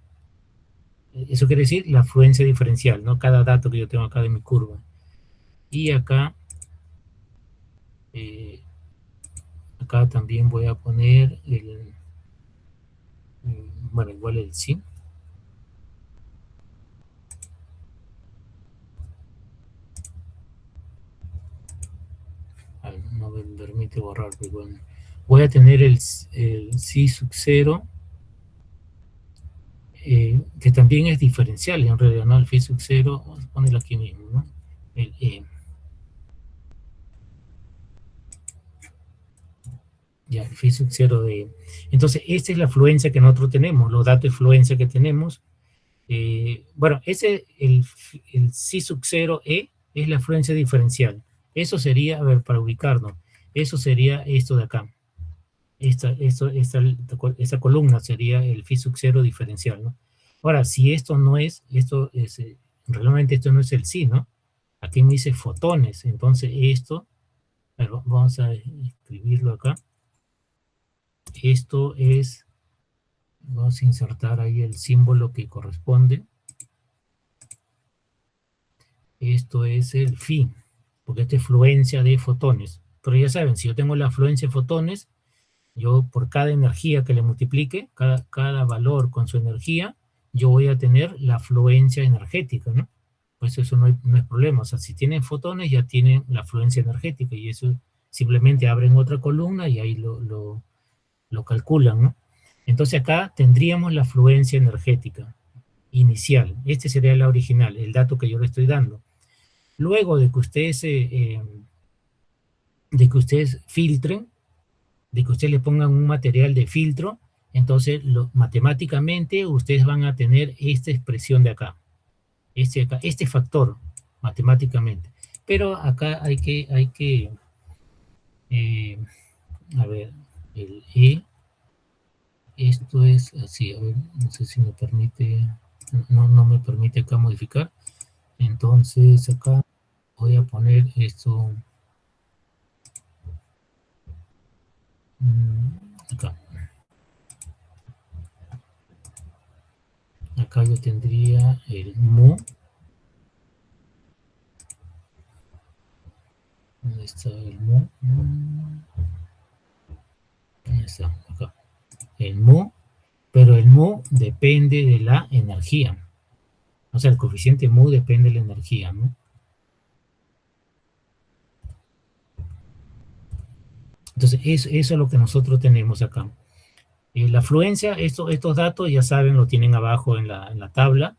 Eso quiere decir la afluencia diferencial, ¿no? Cada dato que yo tengo acá de mi curva. Y acá, acá también voy a poner bueno, igual el sí. No me permite borrar, pero bueno. Voy a tener el sí sub 0, que también es diferencial en realidad, ¿no? El phi sub 0, vamos a ponerlo aquí mismo, ¿no? El ya, el phi sub 0 de... Entonces, esta es la afluencia que nosotros tenemos, los datos de fluencia que tenemos. Bueno, el phi sub 0 E es la afluencia diferencial. Eso sería, a ver, para ubicarnos, eso sería esto de acá. Esta columna sería el phi sub 0 diferencial, ¿no? Ahora, si esto no es, realmente esto no es el sí, ¿no? Aquí me dice fotones, entonces esto, vamos a escribirlo acá. Esto es, vamos a insertar ahí el símbolo que corresponde. Esto es el phi, porque esta es fluencia de fotones. Pero ya saben, si yo tengo la fluencia de fotones, yo por cada energía que le multiplique, cada valor con su energía, yo voy a tener la fluencia energética, ¿no? Pues eso no es problema. O sea, si tienen fotones, ya tienen la fluencia energética, y eso simplemente abren otra columna y ahí lo calculan, ¿no? Entonces acá tendríamos la fluencia energética inicial. Este sería la original, el dato que yo le estoy dando. Luego de que ustedes filtren, de que ustedes le pongan un material de filtro, entonces matemáticamente ustedes van a tener esta expresión de acá, este factor, matemáticamente. Pero acá hay que a ver, el E, esto es así, a ver, no sé si me permite, no me permite acá modificar. Entonces acá voy a poner esto acá. Acá yo tendría el mu. ¿Dónde está el mu? Ahí está, acá. El mu, pero el mu depende de la energía. O sea, el coeficiente mu depende de la energía, ¿no? Entonces, eso es lo que nosotros tenemos acá. La afluencia, estos datos ya saben, lo tienen abajo en la tabla.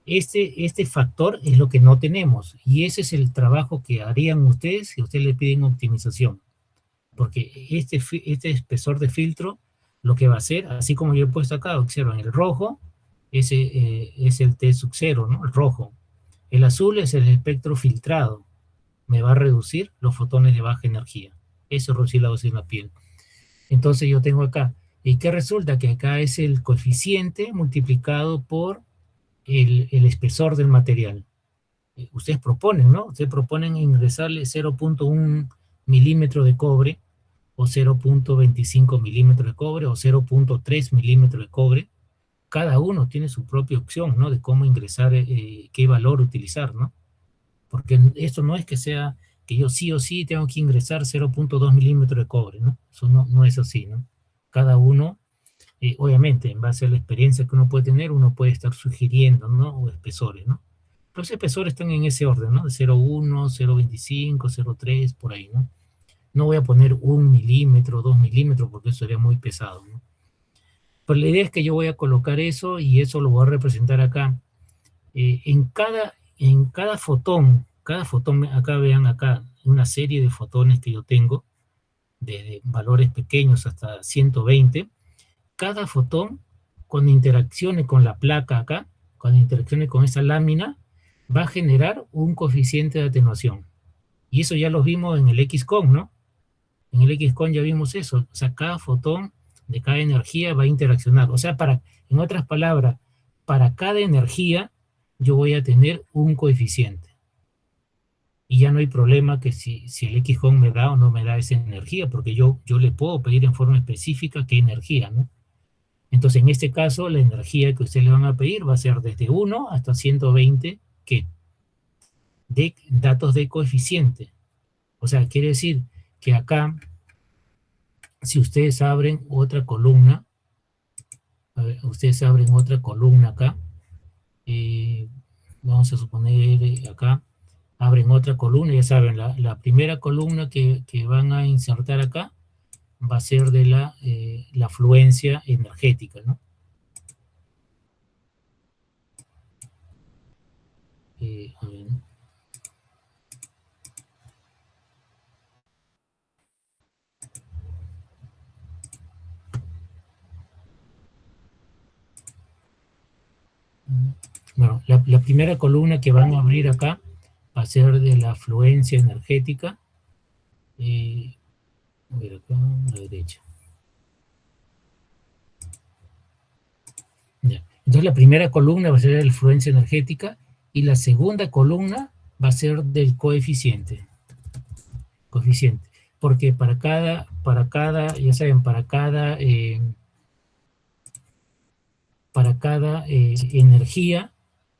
Este factor es lo que no tenemos, y ese es el trabajo que harían ustedes si ustedes le piden optimización. Porque este espesor de filtro lo que va a hacer, así como yo he puesto acá, observan, el rojo es el T sub 0, ¿no? El rojo. El azul es el espectro filtrado. Me va a reducir los fotones de baja energía. Eso reducir la dosis en la piel. Entonces yo tengo acá, ¿y qué resulta? Que acá es el coeficiente multiplicado por el espesor del material. Ustedes proponen, ¿no? Ustedes proponen ingresarle 0.1 milímetro de cobre, o 0.25 milímetros de cobre, o 0.3 milímetros de cobre. Cada uno tiene su propia opción, ¿no? De cómo ingresar, qué valor utilizar, ¿no? Porque esto no es que sea que yo sí o sí tengo que ingresar 0.2 milímetros de cobre, ¿no? Eso no es así, ¿no? Cada uno, obviamente, en base a la experiencia que uno puede tener, uno puede estar sugiriendo, ¿no? O espesores, ¿no? Los espesores están en ese orden, ¿no? De 0.1, 0.25, 0.3, por ahí, ¿no? No voy a poner 1 milímetro, 2 milímetros, porque eso sería muy pesado, ¿no? Pero la idea es que yo voy a colocar eso, y eso lo voy a representar acá. En cada fotón, acá vean acá, una serie de fotones que yo tengo, de valores pequeños hasta 120, cada fotón, cuando interaccione con la placa acá, cuando interaccione con esa lámina, va a generar un coeficiente de atenuación. Y eso ya lo vimos en el XCON, ¿no? En el XCON ya vimos eso. O sea, cada fotón de cada energía va a interaccionar. O sea, en otras palabras, para cada energía yo voy a tener un coeficiente. Y ya no hay problema que si el XCON me da o no me da esa energía, porque yo le puedo pedir en forma específica qué energía, ¿no? Entonces, en este caso, la energía que ustedes le van a pedir va a ser desde 1 hasta 120, ¿qué? De datos de coeficiente. O sea, quiere decir que acá, si ustedes abren otra columna, a ver, ustedes abren otra columna acá, vamos a suponer acá, abren otra columna, ya saben, la primera columna que van a insertar acá va a ser de la afluencia energética, ¿no? A ver. Bueno, la primera columna que van a abrir acá va a ser de la afluencia energética. A ver acá, a la derecha. Ya. Entonces la primera columna va a ser de la afluencia energética, y la segunda columna va a ser del coeficiente. Porque para cada, ya saben, para cada energía,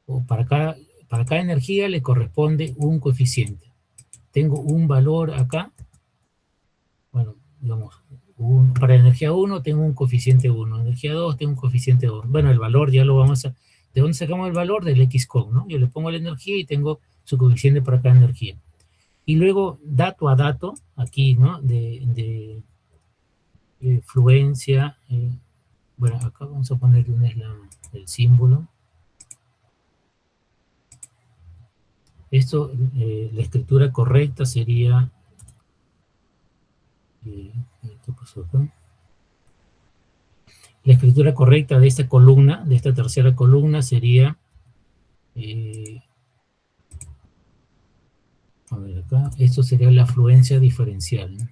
o para cada energía le corresponde un coeficiente. Tengo un valor acá, bueno, digamos, para energía 1 tengo un coeficiente 1, energía 2 tengo un coeficiente 2. Bueno, el valor ya lo vamos a... ¿De dónde sacamos el valor? Del XCON, ¿no? Yo le pongo la energía y tengo su coeficiente para cada energía. Y luego, dato a dato, aquí, ¿no? De fluencia, Bueno, acá vamos a poner el símbolo. Esto, la escritura correcta sería... ¿qué pasó acá? La escritura correcta de esta columna, de esta tercera columna, sería... a ver acá, esto sería la afluencia diferencial, ¿no?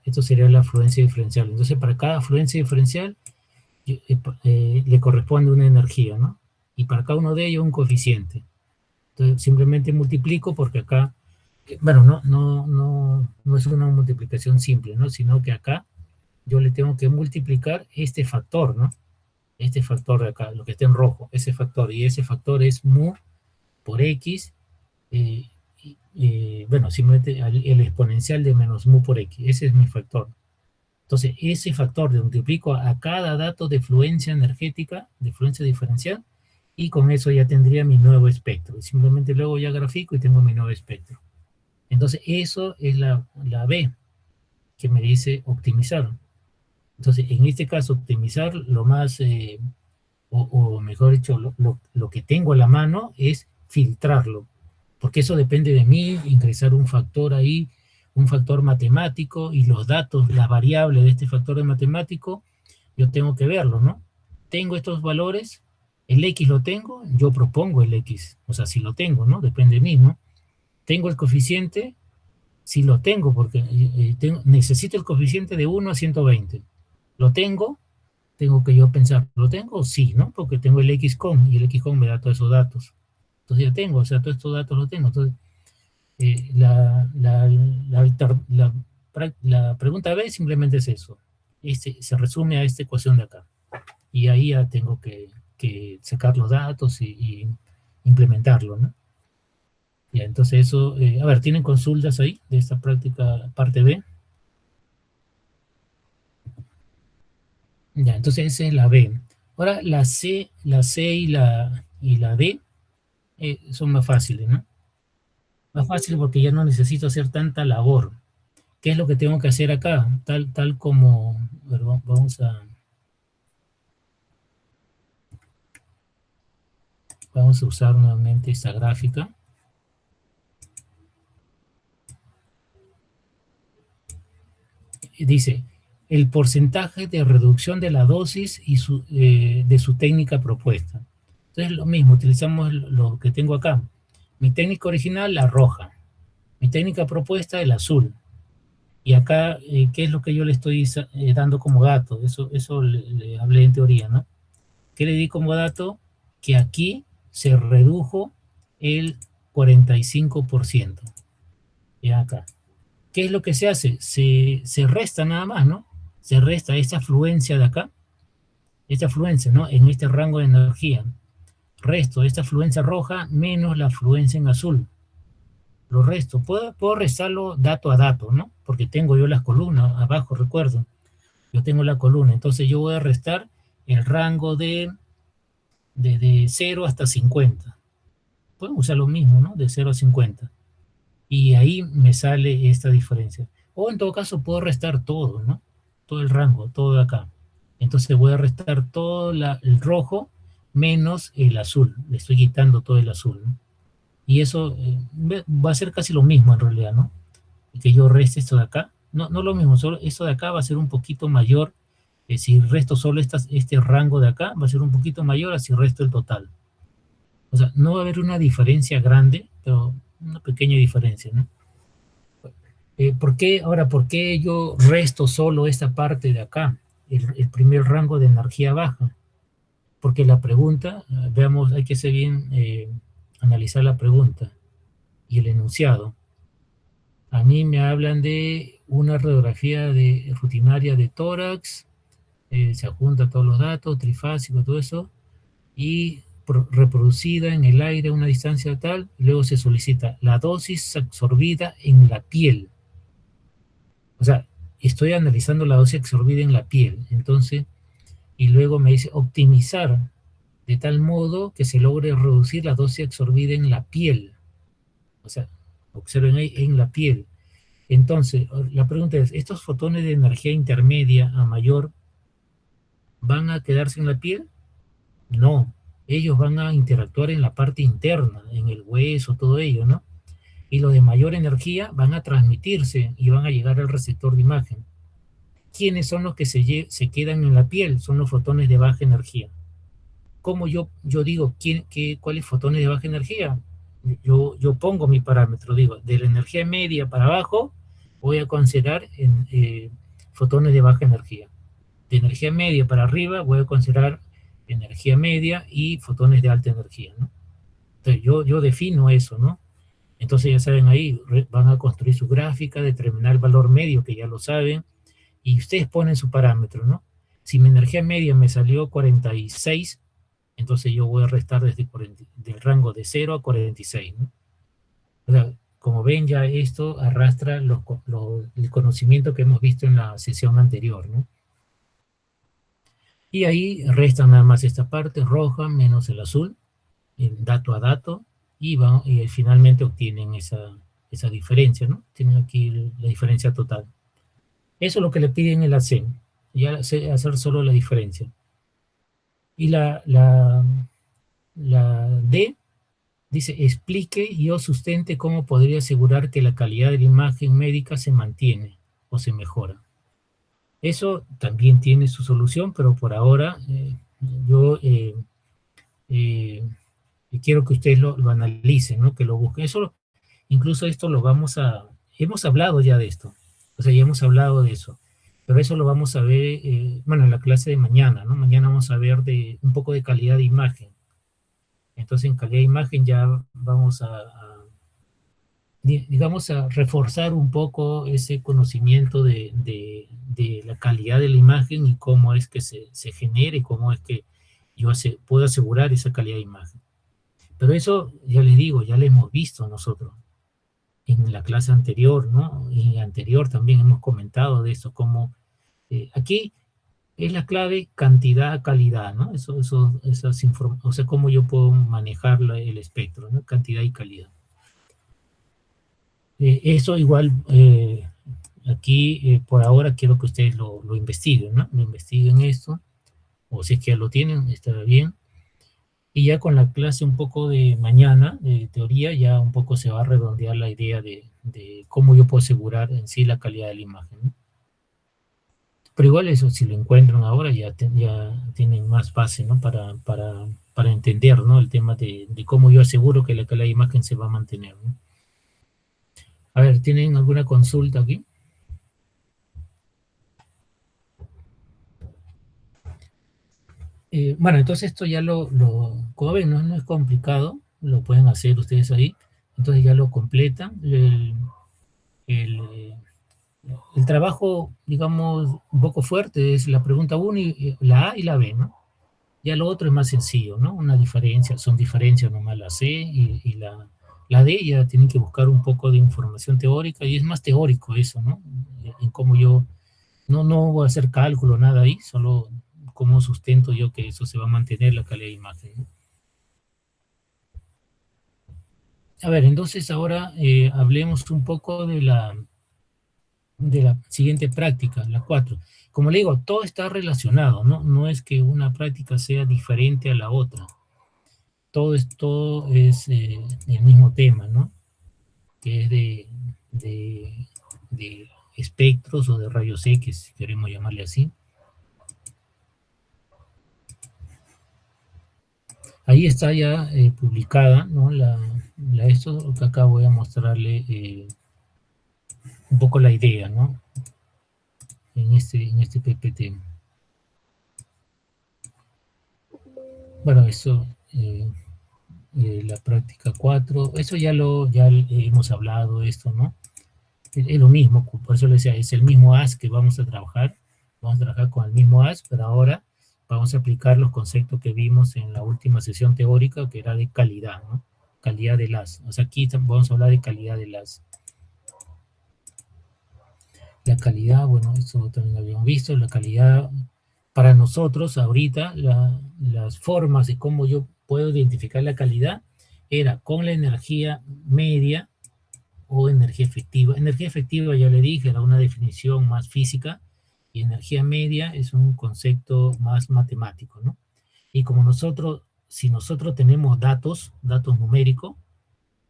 Esto sería la afluencia diferencial. Entonces, para cada afluencia diferencial le corresponde una energía, ¿no? Y para cada uno de ellos un coeficiente. Entonces, simplemente multiplico porque acá, bueno, no es una multiplicación simple, ¿no? Sino que acá yo le tengo que multiplicar este factor, ¿no? Este factor de acá, lo que está en rojo, ese factor. Y ese factor es mu por x, bueno, simplemente el exponencial de menos mu por x. Ese es mi factor. Entonces, ese factor le multiplico a cada dato de fluencia energética, de fluencia diferencial, y con eso ya tendría mi nuevo espectro. Simplemente luego ya grafico y tengo mi nuevo espectro. Entonces, eso es la B, que me dice optimizar. Entonces, en este caso, optimizar lo más, o mejor dicho, lo que tengo a la mano es filtrarlo, porque eso depende de mí, ingresar un factor ahí, un factor matemático, y los datos, las variables de este factor de matemático, yo tengo que verlo, ¿no? Tengo estos valores, el X lo tengo, yo propongo el X, o sea, si lo tengo, ¿no? Depende de mí, ¿no? Tengo el coeficiente, si lo tengo, porque necesito el coeficiente de 1 a 120. Lo tengo que yo pensar, ¿lo tengo? Sí, ¿no? Porque tengo el XCOM, y el XCOM me da todos esos datos. Entonces ya tengo, o sea, todos estos datos los tengo. Entonces, la pregunta B simplemente es eso. Se resume a esta ecuación de acá. Y ahí ya tengo que sacar los datos y implementarlo, ¿no? Ya, entonces eso, a ver, ¿tienen consultas ahí de esta práctica parte B? Ya, entonces esa es la B. Ahora la C y la D son más fáciles, ¿no? Más fáciles porque ya no necesito hacer tanta labor. ¿Qué es lo que tengo que hacer acá? Tal como, vamos a usar nuevamente esta gráfica. Dice, el porcentaje de reducción de la dosis y de su técnica propuesta. Entonces lo mismo, utilizamos lo que tengo acá. Mi técnica original, la roja. Mi técnica propuesta, el azul. Y acá, ¿qué es lo que yo le estoy dando como dato? Eso le hablé en teoría, ¿no? ¿Qué le di como dato? Que aquí se redujo el 45%. Ya acá. ¿Qué es lo que se hace? Se resta nada más, ¿no? Se resta esta afluencia de acá, esta afluencia, ¿no? En este rango de energía. Resto esta afluencia roja menos la afluencia en azul. Lo resto. Puedo restarlo dato a dato, ¿no? Porque tengo yo las columnas abajo, recuerdo. Yo tengo la columna. Entonces yo voy a restar el rango de 0 hasta 50. Pueden usar lo mismo, ¿no? De 0 a 50. Y ahí me sale esta diferencia. O en todo caso puedo restar todo, ¿no? Todo el rango, todo de acá. Entonces voy a restar todo el rojo menos el azul. Le estoy quitando todo el azul, ¿no? Y eso va a ser casi lo mismo en realidad, ¿no? Que yo reste esto de acá. No lo mismo, solo esto de acá va a ser un poquito mayor. Si resto solo este rango de acá, va a ser un poquito mayor a si resto el total. O sea, no va a haber una diferencia grande, pero una pequeña diferencia, ¿no? ¿Por qué yo resto solo esta parte de acá, el primer rango de energía baja? Porque la pregunta, veamos, hay que ser bien, analizar la pregunta y el enunciado. A mí me hablan de una radiografía rutinaria de tórax, se adjunta todos los datos, trifásico, todo eso, y reproducida en el aire a una distancia tal, y luego se solicita la dosis absorbida en la piel. O sea, estoy analizando la dosis absorbida en la piel, entonces, y luego me dice optimizar de tal modo que se logre reducir la dosis absorbida en la piel. O sea, observen ahí en la piel. Entonces, la pregunta es, ¿estos fotones de energía intermedia a mayor ¿van a quedarse en la piel? No, ellos van a interactuar en la parte interna, en el hueso, todo ello, ¿no? Y los de mayor energía van a transmitirse y van a llegar al receptor de imagen. ¿Quiénes son los que se quedan en la piel? Son los fotones de baja energía. ¿Cómo yo digo cuáles fotones de baja energía? Yo pongo mi parámetro, digo, de la energía media para abajo voy a considerar fotones de baja energía. De energía media para arriba voy a considerar energía media y fotones de alta energía, ¿no? Entonces yo defino eso, ¿no? Entonces ya saben ahí, van a construir su gráfica, determinar el valor medio, que ya lo saben, y ustedes ponen su parámetro, ¿no? Si mi energía media me salió 46, entonces yo voy a restar del rango de 0 a 46, ¿no? O sea, como ven, ya esto arrastra el conocimiento que hemos visto en la sesión anterior, ¿no? Y ahí restan nada más esta parte roja menos el azul, el dato a dato, y finalmente obtienen esa diferencia, ¿no? Tienen aquí la diferencia total. Eso es lo que le piden el ASEN, ya hacer solo la diferencia. Y la D dice, explique y o sustente cómo podría asegurar que la calidad de la imagen médica se mantiene o se mejora. Eso también tiene su solución, pero por ahora yo quiero que ustedes lo analicen, ¿no? Que lo busquen. Incluso esto hemos hablado ya de esto, o sea, ya hemos hablado de eso, pero eso lo vamos a ver, bueno, en la clase de mañana, ¿no? Mañana vamos a ver un poco de calidad de imagen. Entonces, en calidad de imagen ya vamos digamos, a reforzar un poco ese conocimiento de la calidad de la imagen y cómo es que se genere, cómo es que yo puedo asegurar esa calidad de imagen. Pero eso, ya les digo, ya lo hemos visto nosotros en la clase anterior, ¿no? Y anterior también hemos comentado de eso, como aquí es la clave cantidad-calidad, ¿no? O sea, cómo yo puedo manejar el espectro, ¿no? Cantidad y calidad. Eso igual, aquí por ahora quiero que ustedes lo investiguen, ¿no? Lo investiguen esto, o si es que ya lo tienen, está bien. Y ya con la clase un poco de mañana, de teoría, ya un poco se va a redondear la idea de cómo yo puedo asegurar en sí la calidad de la imagen, ¿no? Pero igual eso, si lo encuentran ahora, ya tienen más base, ¿no? Para entender, ¿no? El tema de cómo yo aseguro que la calidad de imagen se va a mantener, ¿no? A ver, ¿tienen alguna consulta aquí? Bueno, entonces esto ya como ven, no es complicado, lo pueden hacer ustedes ahí, entonces ya lo completan. El trabajo, digamos, un poco fuerte es la pregunta 1, la A y la B, ¿no? Ya lo otro es más sencillo, ¿no? Son diferencias nomás la C y la D, ya tienen que buscar un poco de información teórica, y es más teórico eso, ¿no? En cómo yo, no voy a hacer cálculo, nada ahí, solo cómo sustento yo que eso se va a mantener la calidad de imagen, ¿no? A ver, entonces ahora hablemos un poco de la siguiente práctica, la 4. Como le digo, todo está relacionado, ¿no? No es que una práctica sea diferente a la otra. Todo es el mismo tema, ¿no? Que es de espectros o de rayos X, si queremos llamarle así. Ahí está ya publicada, ¿no? Esto que acá voy a mostrarle un poco la idea, ¿no? En este PPT. Bueno, eso, la práctica 4, eso ya hemos hablado, esto, ¿no? Es lo mismo, por eso les decía, es el mismo AS que vamos a trabajar con el mismo AS, pero ahora vamos a aplicar los conceptos que vimos en la última sesión teórica, que era de calidad, ¿no? Calidad del AS. O sea, aquí vamos a hablar de calidad del AS. La calidad, bueno, esto también lo habíamos visto, la calidad para nosotros ahorita, las formas de cómo yo puedo identificar la calidad era con la energía media o energía efectiva. Energía efectiva, ya le dije, era una definición más física, y energía media es un concepto más matemático, ¿no? Y como si nosotros tenemos datos numéricos,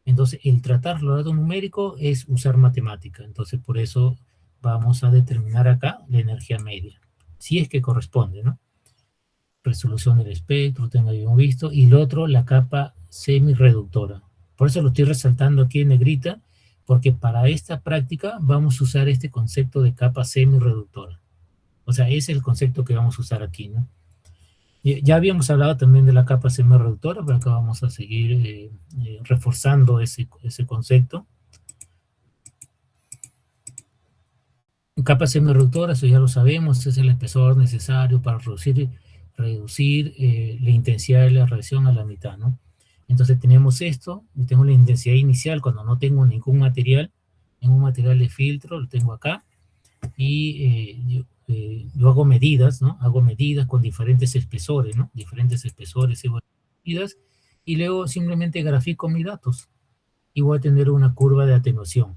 entonces el tratar los datos numéricos es usar matemática. Entonces por eso vamos a determinar acá la energía media, si es que corresponde, ¿no? Resolución del espectro, habíamos visto, y lo otro, la capa semi-reductora. Por eso lo estoy resaltando aquí en negrita, porque para esta práctica vamos a usar este concepto de capa semi-reductora. O sea, ese es el concepto que vamos a usar aquí, ¿no? Ya habíamos hablado también de la capa semi-reductora, pero acá vamos a seguir reforzando ese concepto. Capa semi-reductora, eso ya lo sabemos, es el espesor necesario para reducir la intensidad de la radiación a la mitad, ¿no? Entonces tenemos esto, y tengo la intensidad inicial cuando no tengo ningún material de filtro, lo tengo acá, y yo hago medidas, ¿no? Hago medidas con diferentes espesores, ¿no? Diferentes espesores, medidas, y luego simplemente grafico mis datos, y voy a tener una curva de atenuación.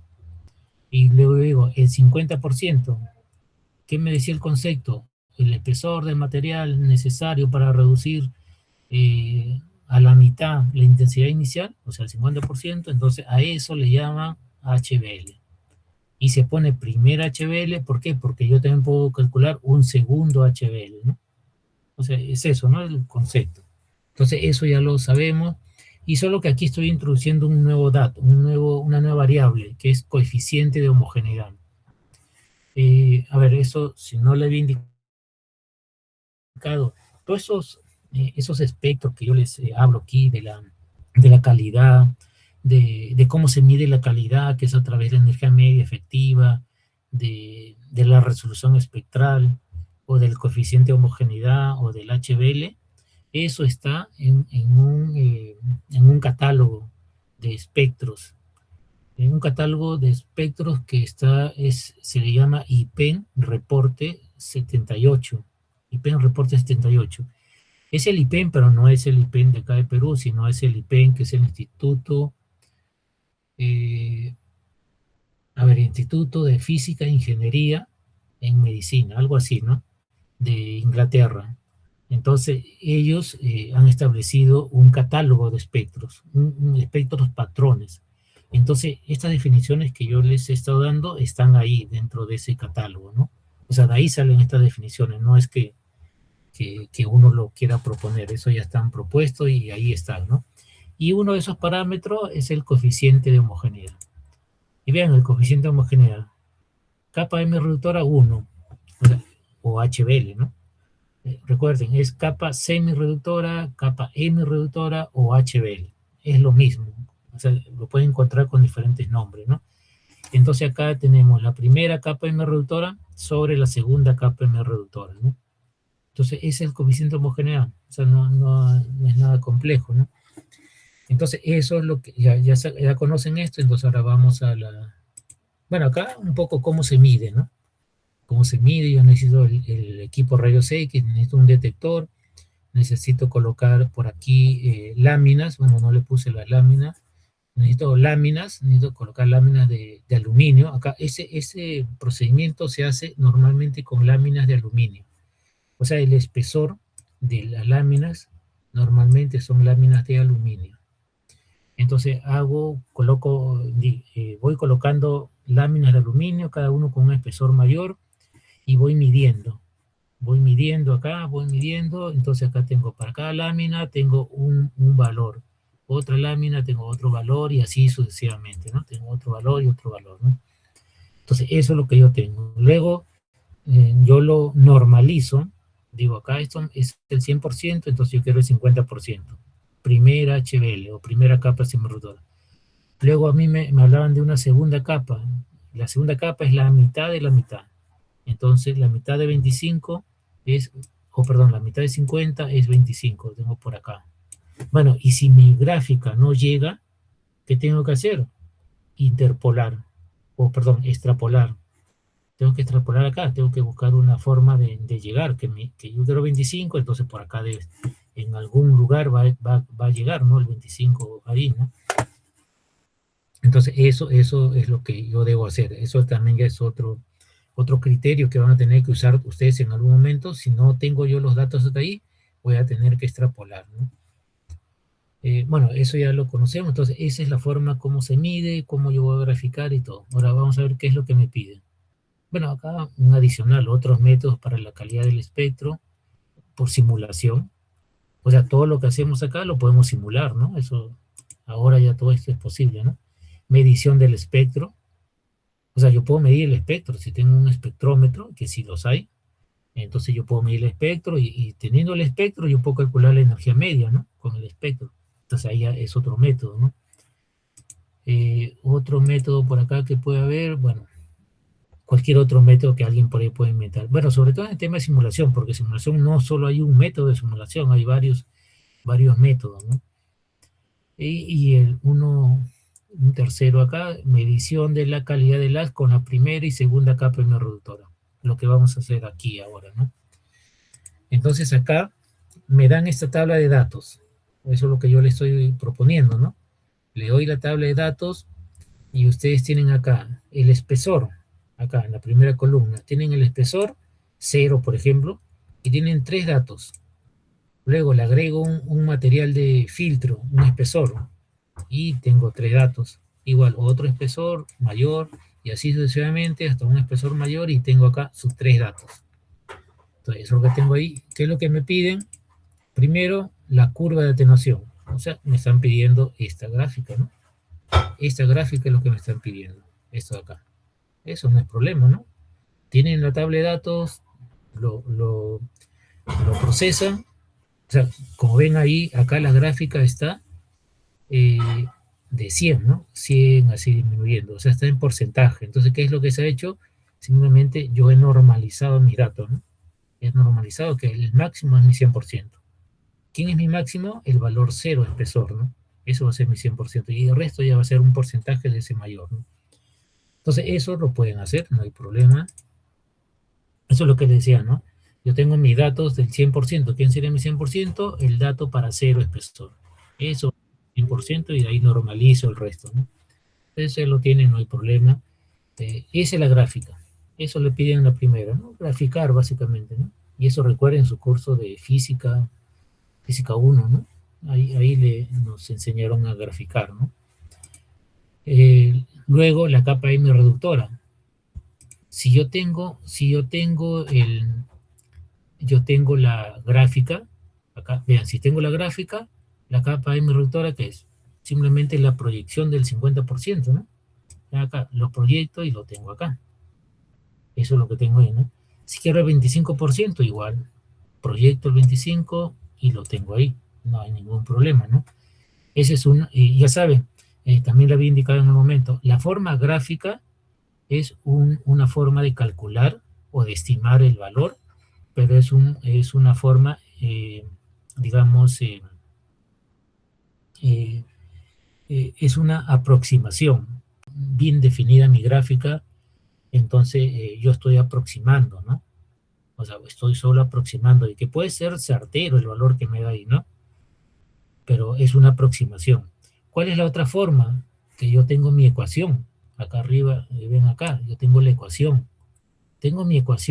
Y luego digo, el 50%, ¿qué me decía el concepto? El espesor del material necesario para reducir a la mitad la intensidad inicial, o sea, el 50%, entonces a eso le llaman HBL. Y se pone primer HBL, ¿por qué? Porque yo también puedo calcular un segundo HBL, ¿no? O sea, es eso, ¿no? El concepto. Entonces, eso ya lo sabemos. Y solo que aquí estoy introduciendo un nuevo dato, una nueva variable, que es coeficiente de homogeneidad. A ver, eso, si no le había indicado, todos esos espectros que yo les hablo aquí, de la calidad, de cómo se mide la calidad, que es a través de la energía media efectiva, de la resolución espectral, o del coeficiente de homogeneidad, o del HBL, eso está en un catálogo de espectros. En un catálogo de espectros que se le llama IPEN Reporte 78. IPEN Reporte 78. Es el IPEN, pero no es el IPEN de acá de Perú, sino es el IPEN que es el Instituto Instituto de Física e Ingeniería en Medicina, algo así, ¿no? De Inglaterra. Entonces, ellos han establecido un catálogo de espectros, espectros patrones. Entonces, estas definiciones que yo les he estado dando están ahí dentro de ese catálogo, ¿no? O sea, de ahí salen estas definiciones, no es que uno lo quiera proponer, eso ya están propuestos y ahí están, ¿no? Y uno de esos parámetros es el coeficiente de homogeneidad. Y vean el coeficiente de homogeneidad. Capa M reductora 1, o HBL, ¿no? Recuerden, es capa semi-reductora, capa M-reductora o HBL. Es lo mismo. O sea, lo pueden encontrar con diferentes nombres, ¿no? Entonces acá tenemos la primera capa M-reductora sobre la segunda capa M-reductora, ¿no? Entonces ese es el coeficiente de homogeneidad. O sea, no es nada complejo, ¿no? Entonces eso es lo que ya conocen esto, entonces ahora vamos a bueno, acá un poco cómo se mide, ¿no? Cómo se mide. Yo necesito el equipo rayos X, necesito un detector, necesito colocar por aquí láminas, bueno, no le puse las láminas, necesito colocar láminas de aluminio. Acá ese procedimiento se hace normalmente con láminas de aluminio. O sea, el espesor de las láminas normalmente son láminas de aluminio. Entonces voy colocando láminas de aluminio, cada uno con un espesor mayor, y voy midiendo acá, entonces acá tengo para cada lámina, tengo un valor, otra lámina tengo otro valor, y así sucesivamente, ¿no? Tengo otro valor y otro valor, ¿no? Entonces eso es lo que yo tengo. Luego yo lo normalizo, digo acá esto es el 100%, entonces yo quiero el 50%. Primera HBL o primera capa semi-reductora. Luego a mí me hablaban de una segunda capa. La segunda capa es la mitad de la mitad. Entonces la mitad de 25 la mitad de 50 es 25, tengo por acá. Bueno, y si mi gráfica no llega, ¿qué tengo que hacer? Extrapolar. Tengo que extrapolar acá, tengo que buscar una forma de llegar, que yo quiero 25, entonces por acá en algún lugar va a llegar, ¿no? El 25 ahí, ¿no? Entonces eso es lo que yo debo hacer. Eso también es otro otro criterio que van a tener que usar ustedes en algún momento. Si no tengo yo los datos hasta ahí, voy a tener que extrapolar, ¿no? Bueno, eso ya lo conocemos, entonces esa es la forma como se mide, cómo yo voy a graficar y todo. Ahora vamos a ver qué es lo que me piden. Bueno, acá un adicional, otros métodos para la calidad del espectro por simulación. O sea, todo lo que hacemos acá lo podemos simular, ¿no? Eso, ahora ya todo esto es posible, ¿no? Medición del espectro. O sea, yo puedo medir el espectro, si tengo un espectrómetro, que sí los hay, entonces yo puedo medir el espectro y teniendo el espectro yo puedo calcular la energía media, ¿no? Con el espectro. Entonces ahí ya es otro método, ¿no? Otro método por acá que puede haber, bueno, cualquier otro método que alguien por ahí pueda inventar. Bueno, sobre todo en el tema de simulación, porque simulación no solo hay un método de simulación, hay varios métodos, ¿no? Un tercero acá, medición de la calidad del haz con la primera y segunda capa reductora. Lo que vamos a hacer aquí ahora, ¿no? Entonces acá me dan esta tabla de datos. Eso es lo que yo le estoy proponiendo, ¿no? Le doy la tabla de datos y ustedes tienen acá el espesor, acá en la primera columna, tienen el espesor 0, por ejemplo, y tienen 3 datos. Luego le agrego un material de filtro, un espesor, y tengo 3 datos. Igual, otro espesor mayor, y así sucesivamente hasta un espesor mayor, y tengo acá sus 3 datos. Entonces, eso es lo que tengo ahí. ¿Qué es lo que me piden? Primero, la curva de atenuación. O sea, me están pidiendo esta gráfica, ¿no? Esta gráfica es lo que me están pidiendo. Esto de acá. Eso no es problema, ¿no? Tienen la tabla de datos, lo procesan. O sea, como ven ahí, acá la gráfica está de 100, ¿no? 100 así disminuyendo. O sea, está en porcentaje. Entonces, ¿qué es lo que se ha hecho? Simplemente yo he normalizado mis datos, ¿no? He normalizado que el máximo es mi 100%. ¿Quién es mi máximo? El valor 0 espesor, ¿no? Eso va a ser mi 100%. Y el resto ya va a ser un porcentaje de ese mayor, ¿no? Entonces, eso lo pueden hacer, no hay problema. Eso es lo que les decía, ¿no? Yo tengo mis datos del 100%. ¿Quién sería mi 100%? El dato para 0 espesor. Eso, 100%, y de ahí normalizo el resto, ¿no? Entonces, lo tienen, no hay problema. Esa es la gráfica. Eso le piden en la primera, ¿no? Graficar, básicamente, ¿no? Y eso recuerden su curso de física 1, ¿no? Ahí nos enseñaron a graficar, ¿no? Luego la capa M reductora. Si yo tengo la gráfica, acá, vean, si tengo la gráfica, la capa M reductora, que es simplemente la proyección del 50%, ¿no? Acá lo proyecto y lo tengo acá. Eso es lo que tengo ahí, ¿no? Si quiero el 25%, igual, proyecto el 25% y lo tengo ahí. No hay ningún problema, ¿no? Ese es ya saben, también lo había indicado en un momento, la forma gráfica es una forma de calcular o de estimar el valor, pero es una forma, digamos, es una aproximación bien definida mi gráfica, entonces yo estoy aproximando, ¿no? O sea, estoy solo aproximando, y que puede ser certero el valor que me da ahí, ¿no? Pero es una aproximación. ¿Cuál es la otra forma? Que yo tengo mi ecuación. Acá arriba, ven acá, yo tengo la ecuación. Tengo mi ecuación.